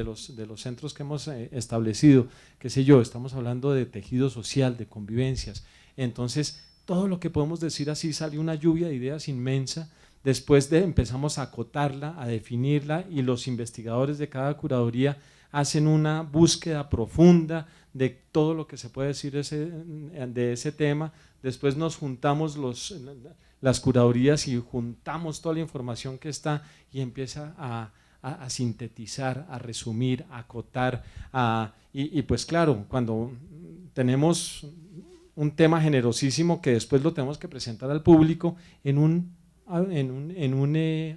centros que hemos establecido, qué sé yo, estamos hablando de tejido social, de convivencias. Entonces, todo lo que podemos decir así, sale una lluvia de ideas inmensa. Después empezamos a acotarla, a definirla, y los investigadores de cada curaduría hacen una búsqueda profunda de todo lo que se puede decir de ese tema. Después nos juntamos las curadurías y juntamos toda la información que está y empieza a sintetizar, a resumir, a acotar. Y pues claro, cuando tenemos un tema generosísimo que después lo tenemos que presentar al público en un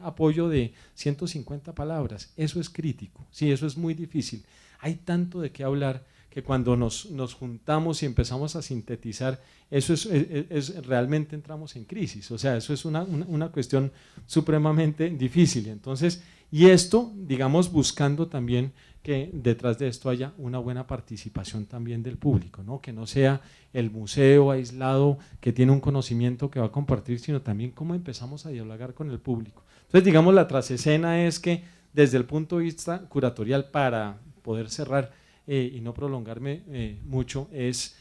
apoyo de 150 palabras, eso es crítico, sí, eso es muy difícil. Hay tanto de qué hablar que cuando nos juntamos y empezamos a sintetizar, eso es realmente entramos en crisis. O sea, eso es una cuestión supremamente difícil. Entonces, y esto, digamos, buscando también que detrás de esto haya una buena participación también del público, ¿no? Que no sea el museo aislado que tiene un conocimiento que va a compartir, sino también cómo empezamos a dialogar con el público. Entonces, digamos, la trasescena es que desde el punto de vista curatorial, para poder cerrar y no prolongarme mucho, es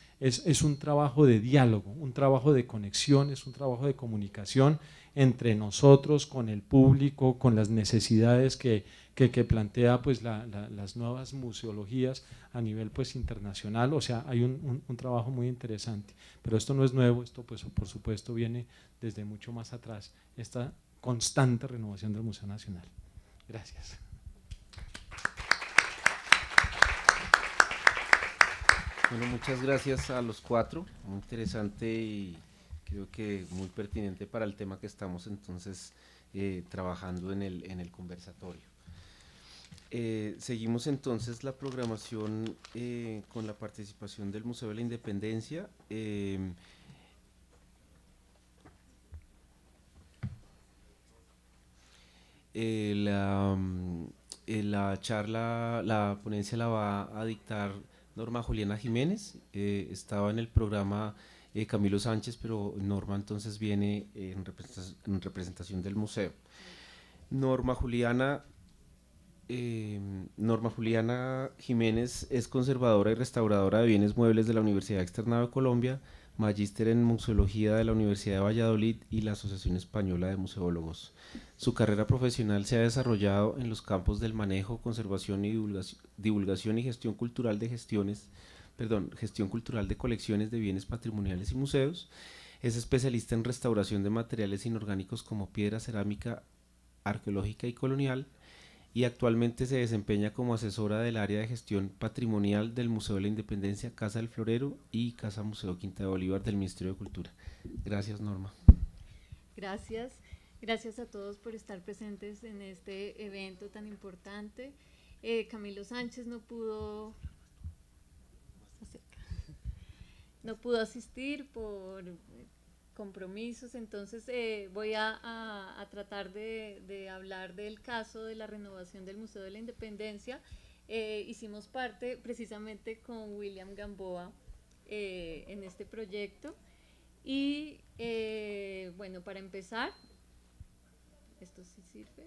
un trabajo de diálogo, un trabajo de conexión, es un trabajo de comunicación entre nosotros, con el público, con las necesidades que plantea pues las nuevas museologías a nivel pues internacional. O sea, hay un trabajo muy interesante, pero esto no es nuevo, esto pues por supuesto viene desde mucho más atrás, esta constante renovación del Museo Nacional. Gracias. Bueno, muchas gracias a los cuatro, muy interesante y creo que muy pertinente para el tema que estamos entonces trabajando en el conversatorio. Seguimos entonces la programación con la participación del Museo de la Independencia. La charla, la ponencia la va a dictar Norma Juliana Jiménez. Estaba en el programa Camilo Sánchez, pero Norma entonces viene en representación del museo. Norma Juliana Jiménez es conservadora y restauradora de bienes muebles de la Universidad Externado de Colombia, magíster en museología de la Universidad de Valladolid y la Asociación Española de Museólogos. Su carrera profesional se ha desarrollado en los campos del manejo, conservación y divulgación y gestión cultural de gestión cultural de colecciones de bienes patrimoniales y museos. Es especialista en restauración de materiales inorgánicos como piedra, cerámica, arqueológica y colonial, y actualmente se desempeña como asesora del área de gestión patrimonial del Museo de la Independencia, Casa del Florero y Casa Museo Quinta de Bolívar del Ministerio de Cultura. Gracias, Norma. Gracias. Gracias a todos por estar presentes en este evento tan importante. Camilo Sánchez no pudo asistir por compromisos, entonces voy a tratar de hablar del caso de la renovación del Museo de la Independencia. Hicimos parte precisamente con William Gamboa en este proyecto y bueno, para empezar, ¿esto sí sirve?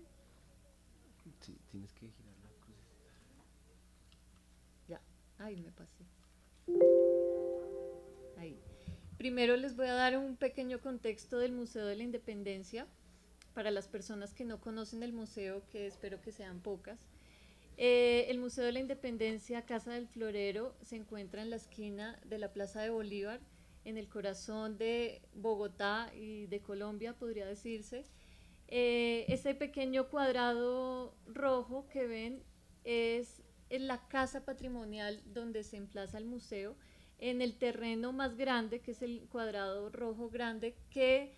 Sí, tienes que girar la cruz. Ya, ay, me pasé. Ahí. Primero les voy a dar un pequeño contexto del Museo de la Independencia para las personas que no conocen el museo, que espero que sean pocas. El Museo de la Independencia, Casa del Florero, se encuentra en la esquina de la Plaza de Bolívar, en el corazón de Bogotá y de Colombia, podría decirse. Este pequeño cuadrado rojo que ven es la casa patrimonial donde se emplaza el museo, en el terreno más grande, que es el cuadrado rojo grande, que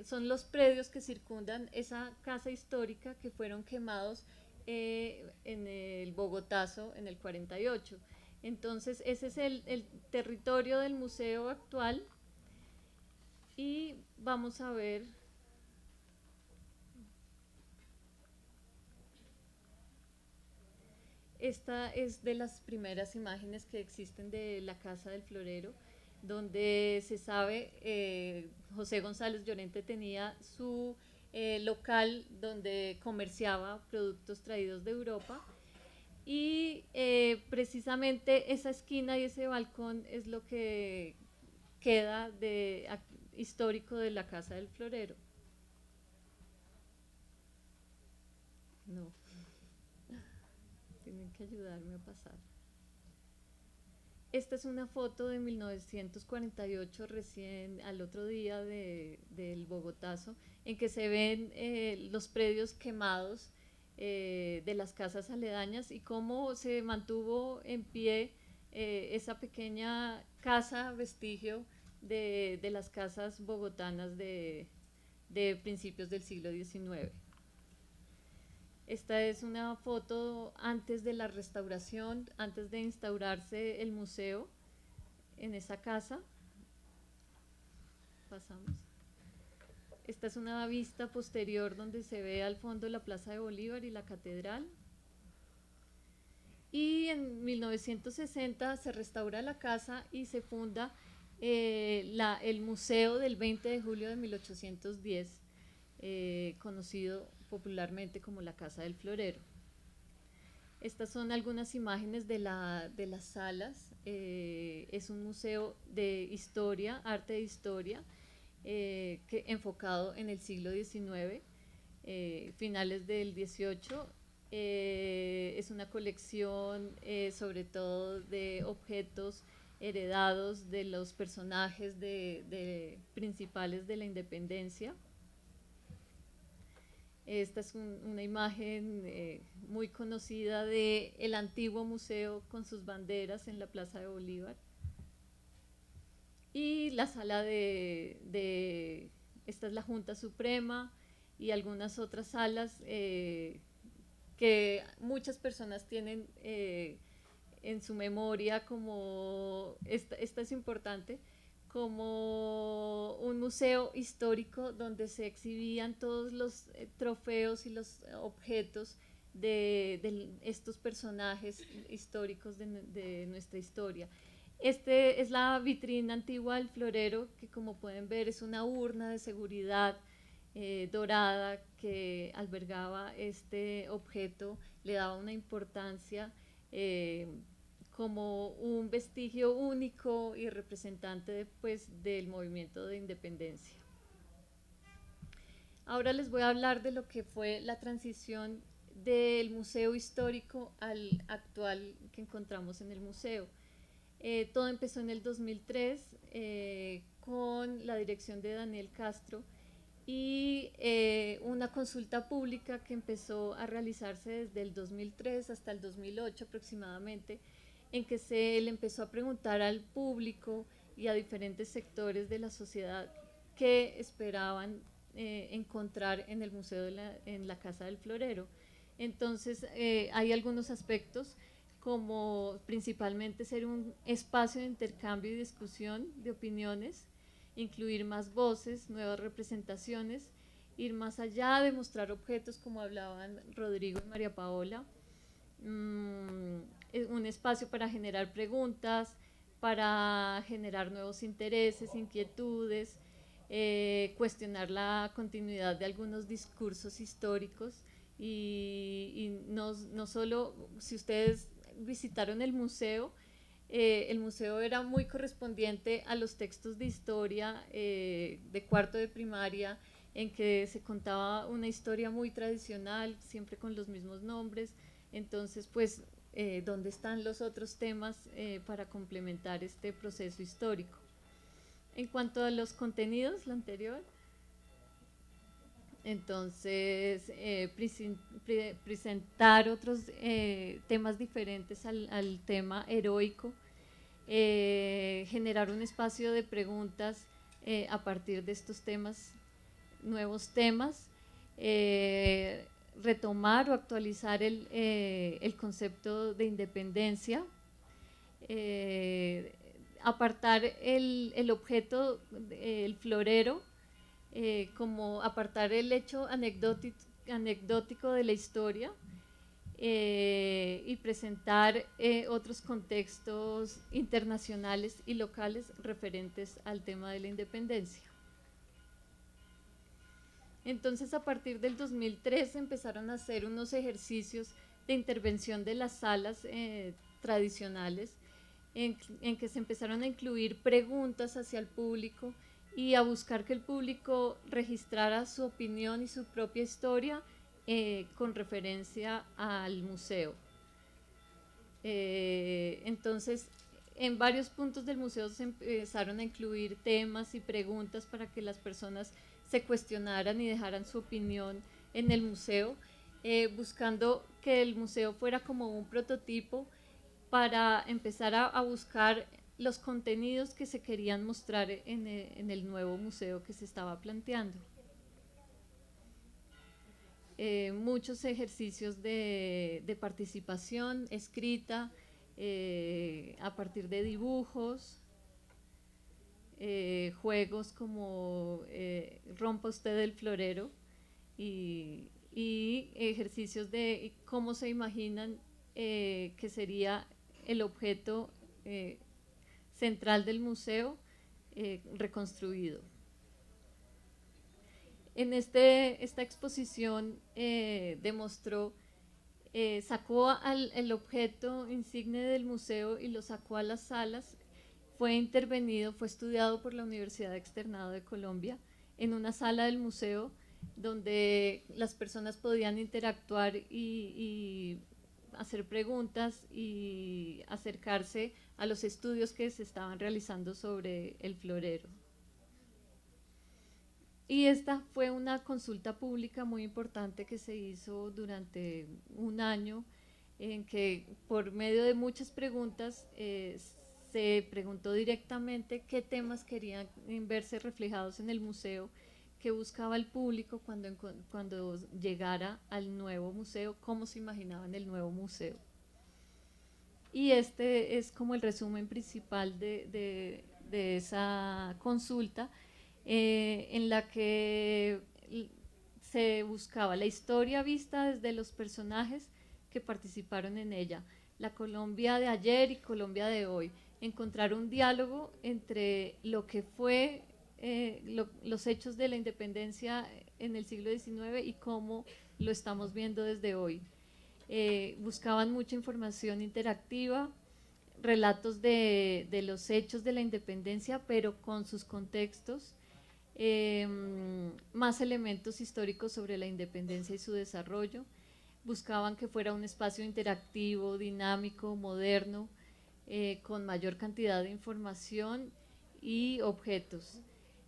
son los predios que circundan esa casa histórica que fueron quemados en el Bogotazo en el 48. Entonces ese es el territorio del museo actual y vamos a ver. Esta es de las primeras imágenes que existen de la Casa del Florero, donde se sabe José González Llorente tenía su local donde comerciaba productos traídos de Europa y precisamente esa esquina y ese balcón es lo que queda histórico de la Casa del Florero. No. Tienen que ayudarme a pasar. Esta es una foto de 1948, recién al otro día del Bogotazo, en que se ven los predios quemados de las casas aledañas y cómo se mantuvo en pie esa pequeña casa vestigio de las casas bogotanas de principios del siglo XIX. Esta es una foto antes de la restauración, antes de instaurarse el museo en esa casa. Pasamos. Esta es una vista posterior donde se ve al fondo la Plaza de Bolívar y la catedral. y en 1960 se restaura la casa y se funda el Museo del 20 de julio de 1810, conocido popularmente como la Casa del Florero. Estas son algunas imágenes de las salas. Es un museo de historia, arte de historia, enfocado en el siglo XIX, finales del XVIII. Es una colección sobre todo de objetos heredados de los personajes principales de la independencia. Esta es una imagen muy conocida del antiguo museo con sus banderas en la Plaza de Bolívar. Y la sala esta es la Junta Suprema y algunas otras salas que muchas personas tienen en su memoria como, esta es importante, como un museo histórico donde se exhibían todos los trofeos y los objetos de estos personajes históricos de nuestra historia. Este es la vitrina antigua del florero, que como pueden ver es una urna de seguridad dorada que albergaba este objeto, le daba una importancia como un vestigio único y representante del movimiento de independencia. Ahora les voy a hablar de lo que fue la transición del museo histórico al actual que encontramos en el museo. Todo empezó en el 2003 con la dirección de Daniel Castro y una consulta pública que empezó a realizarse desde el 2003 hasta el 2008 aproximadamente, en que se le empezó a preguntar al público y a diferentes sectores de la sociedad qué esperaban encontrar en el museo en la Casa del Florero. Entonces hay algunos aspectos, como principalmente ser un espacio de intercambio y discusión de opiniones, incluir más voces, nuevas representaciones, ir más allá de mostrar objetos como hablaban Rodrigo y María Paola, un espacio para generar preguntas, para generar nuevos intereses, inquietudes, cuestionar la continuidad de algunos discursos históricos y no solo, si ustedes visitaron el museo era muy correspondiente a los textos de historia de cuarto de primaria, en que se contaba una historia muy tradicional, siempre con los mismos nombres. Entonces, pues, ¿dónde están los otros temas para complementar este proceso histórico? En cuanto a los contenidos, lo anterior, entonces, presentar otros temas diferentes al tema heroico, generar un espacio de preguntas a partir de estos temas, nuevos temas, retomar o actualizar el concepto de independencia, apartar el objeto, el florero, como apartar el hecho anecdótico de la historia y presentar otros contextos internacionales y locales referentes al tema de la independencia. Entonces, a partir del 2003 empezaron a hacer unos ejercicios de intervención de las salas tradicionales en que se empezaron a incluir preguntas hacia el público y a buscar que el público registrara su opinión y su propia historia con referencia al museo. Entonces, en varios puntos del museo se empezaron a incluir temas y preguntas para que las personas se cuestionaran y dejaran su opinión en el museo, buscando que el museo fuera como un prototipo para empezar a buscar los contenidos que se querían mostrar en el nuevo museo que se estaba planteando. Muchos ejercicios de participación escrita a partir de dibujos, juegos como rompa usted el florero y ejercicios de cómo se imaginan que sería el objeto central del museo reconstruido. En esta exposición demostró, sacó el objeto insigne del museo y lo sacó a las salas. Fue intervenido, fue estudiado por la Universidad Externado de Colombia en una sala del museo donde las personas podían interactuar y hacer preguntas y acercarse a los estudios que se estaban realizando sobre el florero. Y esta fue una consulta pública muy importante que se hizo durante un año, en que por medio de muchas preguntas se preguntó directamente qué temas querían verse reflejados en el museo, qué buscaba el público cuando llegara al nuevo museo, cómo se imaginaban el nuevo museo. Y este es como el resumen principal de esa consulta, en la que se buscaba la historia vista desde los personajes que participaron en ella, la Colombia de ayer y Colombia de hoy, encontrar un diálogo entre lo que fue los hechos de la independencia en el siglo XIX y cómo lo estamos viendo desde hoy. Buscaban mucha información interactiva, relatos de los hechos de la independencia, pero con sus contextos, más elementos históricos sobre la independencia y su desarrollo. Buscaban que fuera un espacio interactivo, dinámico, moderno, con mayor cantidad de información y objetos.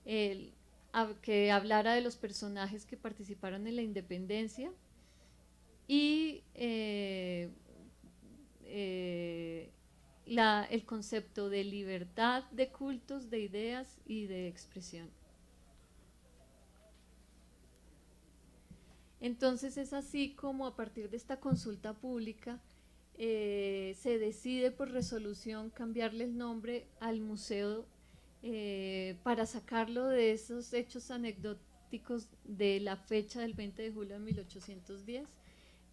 Que hablara de los personajes que participaron en la independencia y el concepto de libertad de cultos, de ideas y de expresión. Entonces es así como a partir de esta consulta pública se decide por resolución cambiarle el nombre al museo para sacarlo de esos hechos anecdóticos de la fecha del 20 de julio de 1810,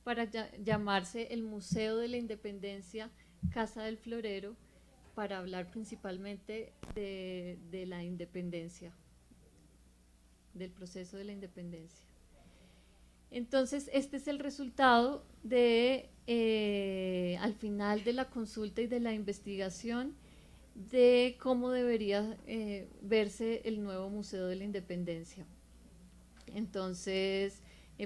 para llamarse el Museo de la Independencia, Casa del Florero, para hablar principalmente de la independencia, del proceso de la independencia. Entonces, este es el resultado de, al final de la consulta y de la investigación, de cómo debería verse el nuevo Museo de la Independencia. Entonces,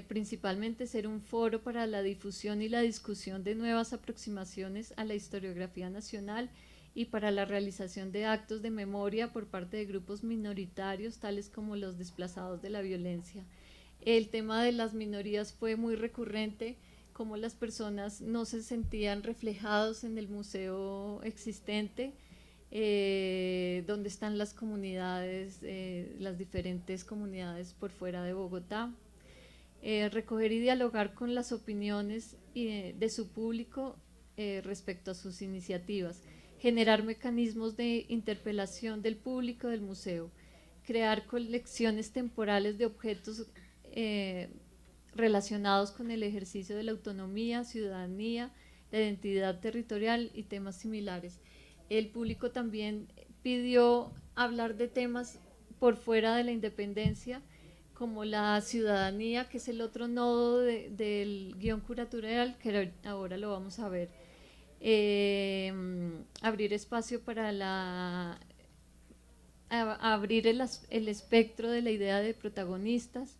principalmente ser un foro para la difusión y la discusión de nuevas aproximaciones a la historiografía nacional y para la realización de actos de memoria por parte de grupos minoritarios, tales como los desplazados de la violencia. El tema de las minorías fue muy recurrente, como las personas no se sentían reflejados en el museo existente, donde están las comunidades, las diferentes comunidades por fuera de Bogotá. Recoger y dialogar con las opiniones de su público respecto a sus iniciativas, generar mecanismos de interpelación del público del museo, crear colecciones temporales de objetos relacionados con el ejercicio de la autonomía, ciudadanía, la identidad territorial y temas similares. El público también pidió hablar de temas por fuera de la independencia, como la ciudadanía, que es el otro nodo del guión curatorial, que ahora lo vamos a ver. Abrir espacio para abrir el espectro de la idea de protagonistas,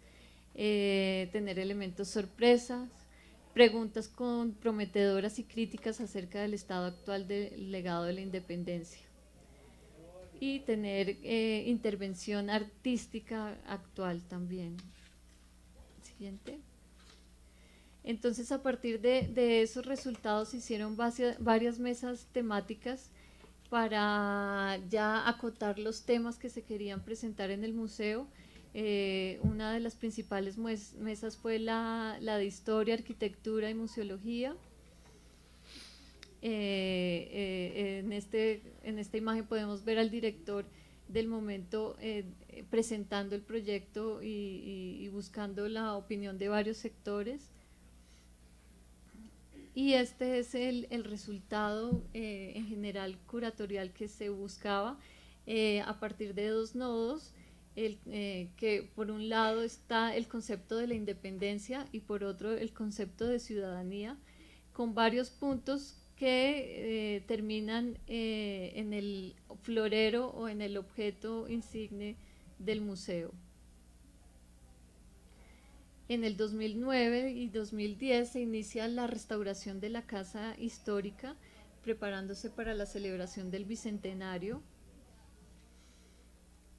tener elementos sorpresas, preguntas comprometedoras y críticas acerca del estado actual del legado de la independencia, y tener intervención artística actual también. Siguiente. Entonces, a partir de esos resultados se hicieron varias mesas temáticas para ya acotar los temas que se querían presentar en el museo. Una de las principales mesas fue la de historia, arquitectura y museología. En esta imagen podemos ver al director del momento presentando el proyecto y buscando la opinión de varios sectores. Y este es el resultado en general curatorial que se buscaba a partir de dos nodos, que por un lado está el concepto de la independencia y por otro el concepto de ciudadanía, con varios puntos que terminan en el florero o en el objeto insigne del museo. En el 2009 y 2010 se inicia la restauración de la casa histórica, preparándose para la celebración del bicentenario.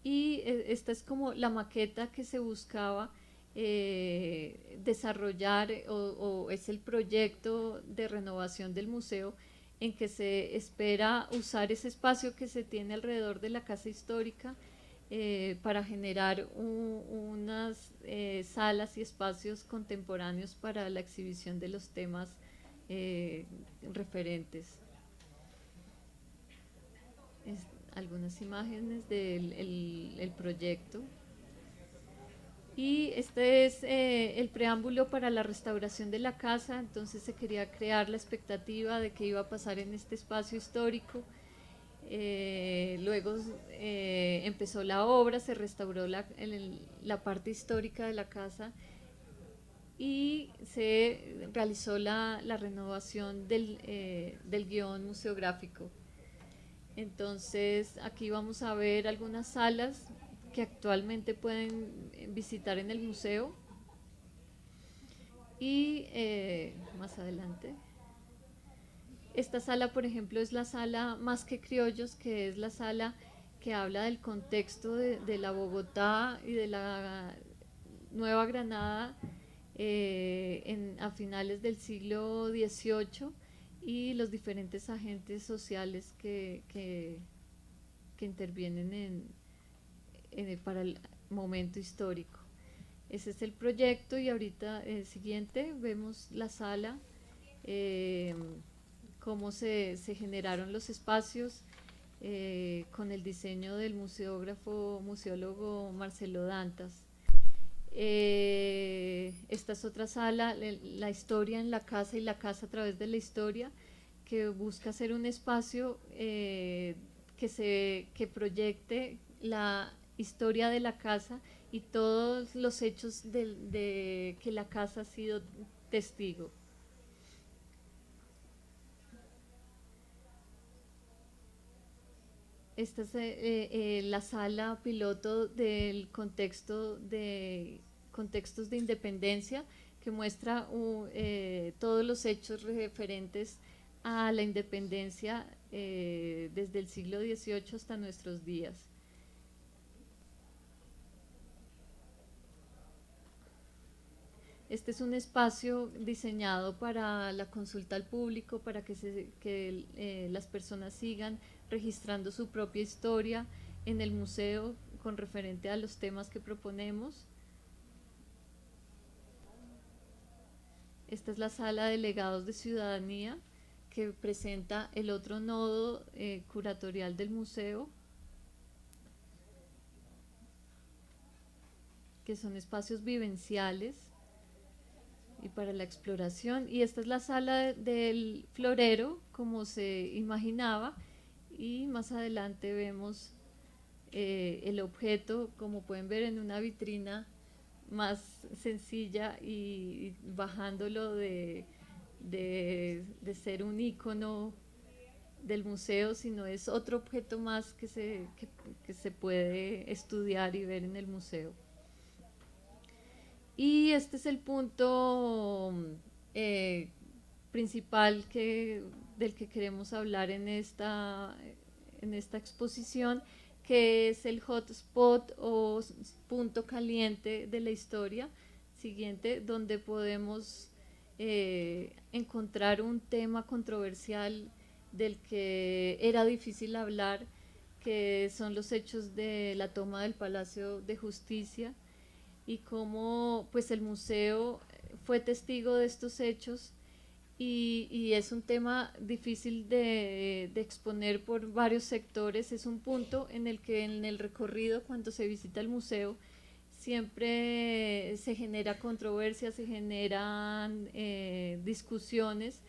Y esta es como la maqueta que se buscaba desarrollar, o es el proyecto de renovación del museo, en que se espera usar ese espacio que se tiene alrededor de la casa histórica para generar unas salas y espacios contemporáneos para la exhibición de los temas referentes. Algunas imágenes del el proyecto. Y este es el preámbulo para la restauración de la casa. Entonces se quería crear la expectativa de qué iba a pasar en este espacio histórico. Luego empezó la obra, se restauró la parte histórica de la casa y se realizó la renovación del guión museográfico. Entonces aquí vamos a ver algunas salas que actualmente pueden visitar en el museo y más adelante. Esta sala, por ejemplo, es la sala Más que Criollos, que es la sala que habla del contexto de la Bogotá y de la Nueva Granada a finales del siglo XVIII y los diferentes agentes sociales que intervienen para el momento histórico. Ese es el proyecto y ahorita siguiente vemos la sala, cómo se generaron los espacios con el diseño del museólogo Marcelo Dantas. Esta es otra sala, la historia en la casa y la casa a través de la historia, que busca ser un espacio que proyecte la historia de la casa y todos los hechos de que la casa ha sido testigo. Esta es la sala piloto del contextos de independencia, que muestra todos los hechos referentes a la independencia desde el siglo XVIII hasta nuestros días. Este es un espacio diseñado para la consulta al público, para que las personas sigan registrando su propia historia en el museo con referente a los temas que proponemos. Esta es la sala de legados de ciudadanía, que presenta el otro nodo curatorial del museo, que son espacios vivenciales y para la exploración. Y esta es la sala del florero, como se imaginaba, y más adelante vemos el objeto, como pueden ver, en una vitrina más sencilla y bajándolo de ser un ícono del museo, sino es otro objeto más que se puede estudiar y ver en el museo. Y este es el punto principal del que queremos hablar en esta exposición, que es el hotspot o punto caliente de la historia siguiente, donde podemos encontrar un tema controversial del que era difícil hablar, que son los hechos de la toma del Palacio de Justicia, y cómo pues el museo fue testigo de estos hechos, y es un tema difícil de exponer por varios sectores. Es un punto en el que en el recorrido, cuando se visita el museo, siempre se genera controversia, se generan discusiones,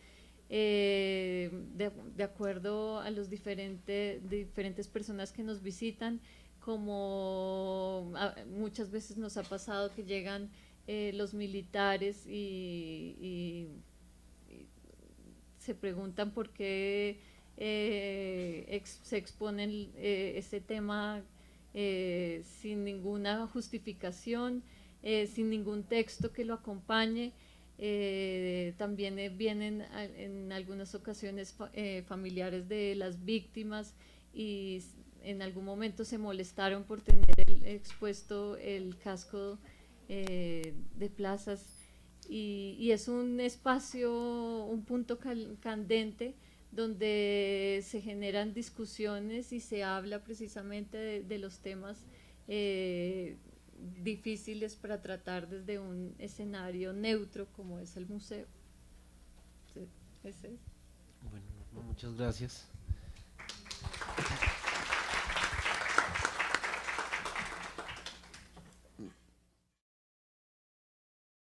de acuerdo a los diferentes personas que nos visitan, como muchas veces nos ha pasado que llegan los militares y se preguntan por qué se exponen este tema sin ninguna justificación, sin ningún texto que lo acompañe. También vienen en algunas ocasiones familiares de las víctimas y en algún momento se molestaron por tener expuesto el casco de plazas, y es un espacio, un punto candente donde se generan discusiones y se habla precisamente de los temas difíciles para tratar desde un escenario neutro como es el museo. Ese es. Bueno, Norma, muchas gracias.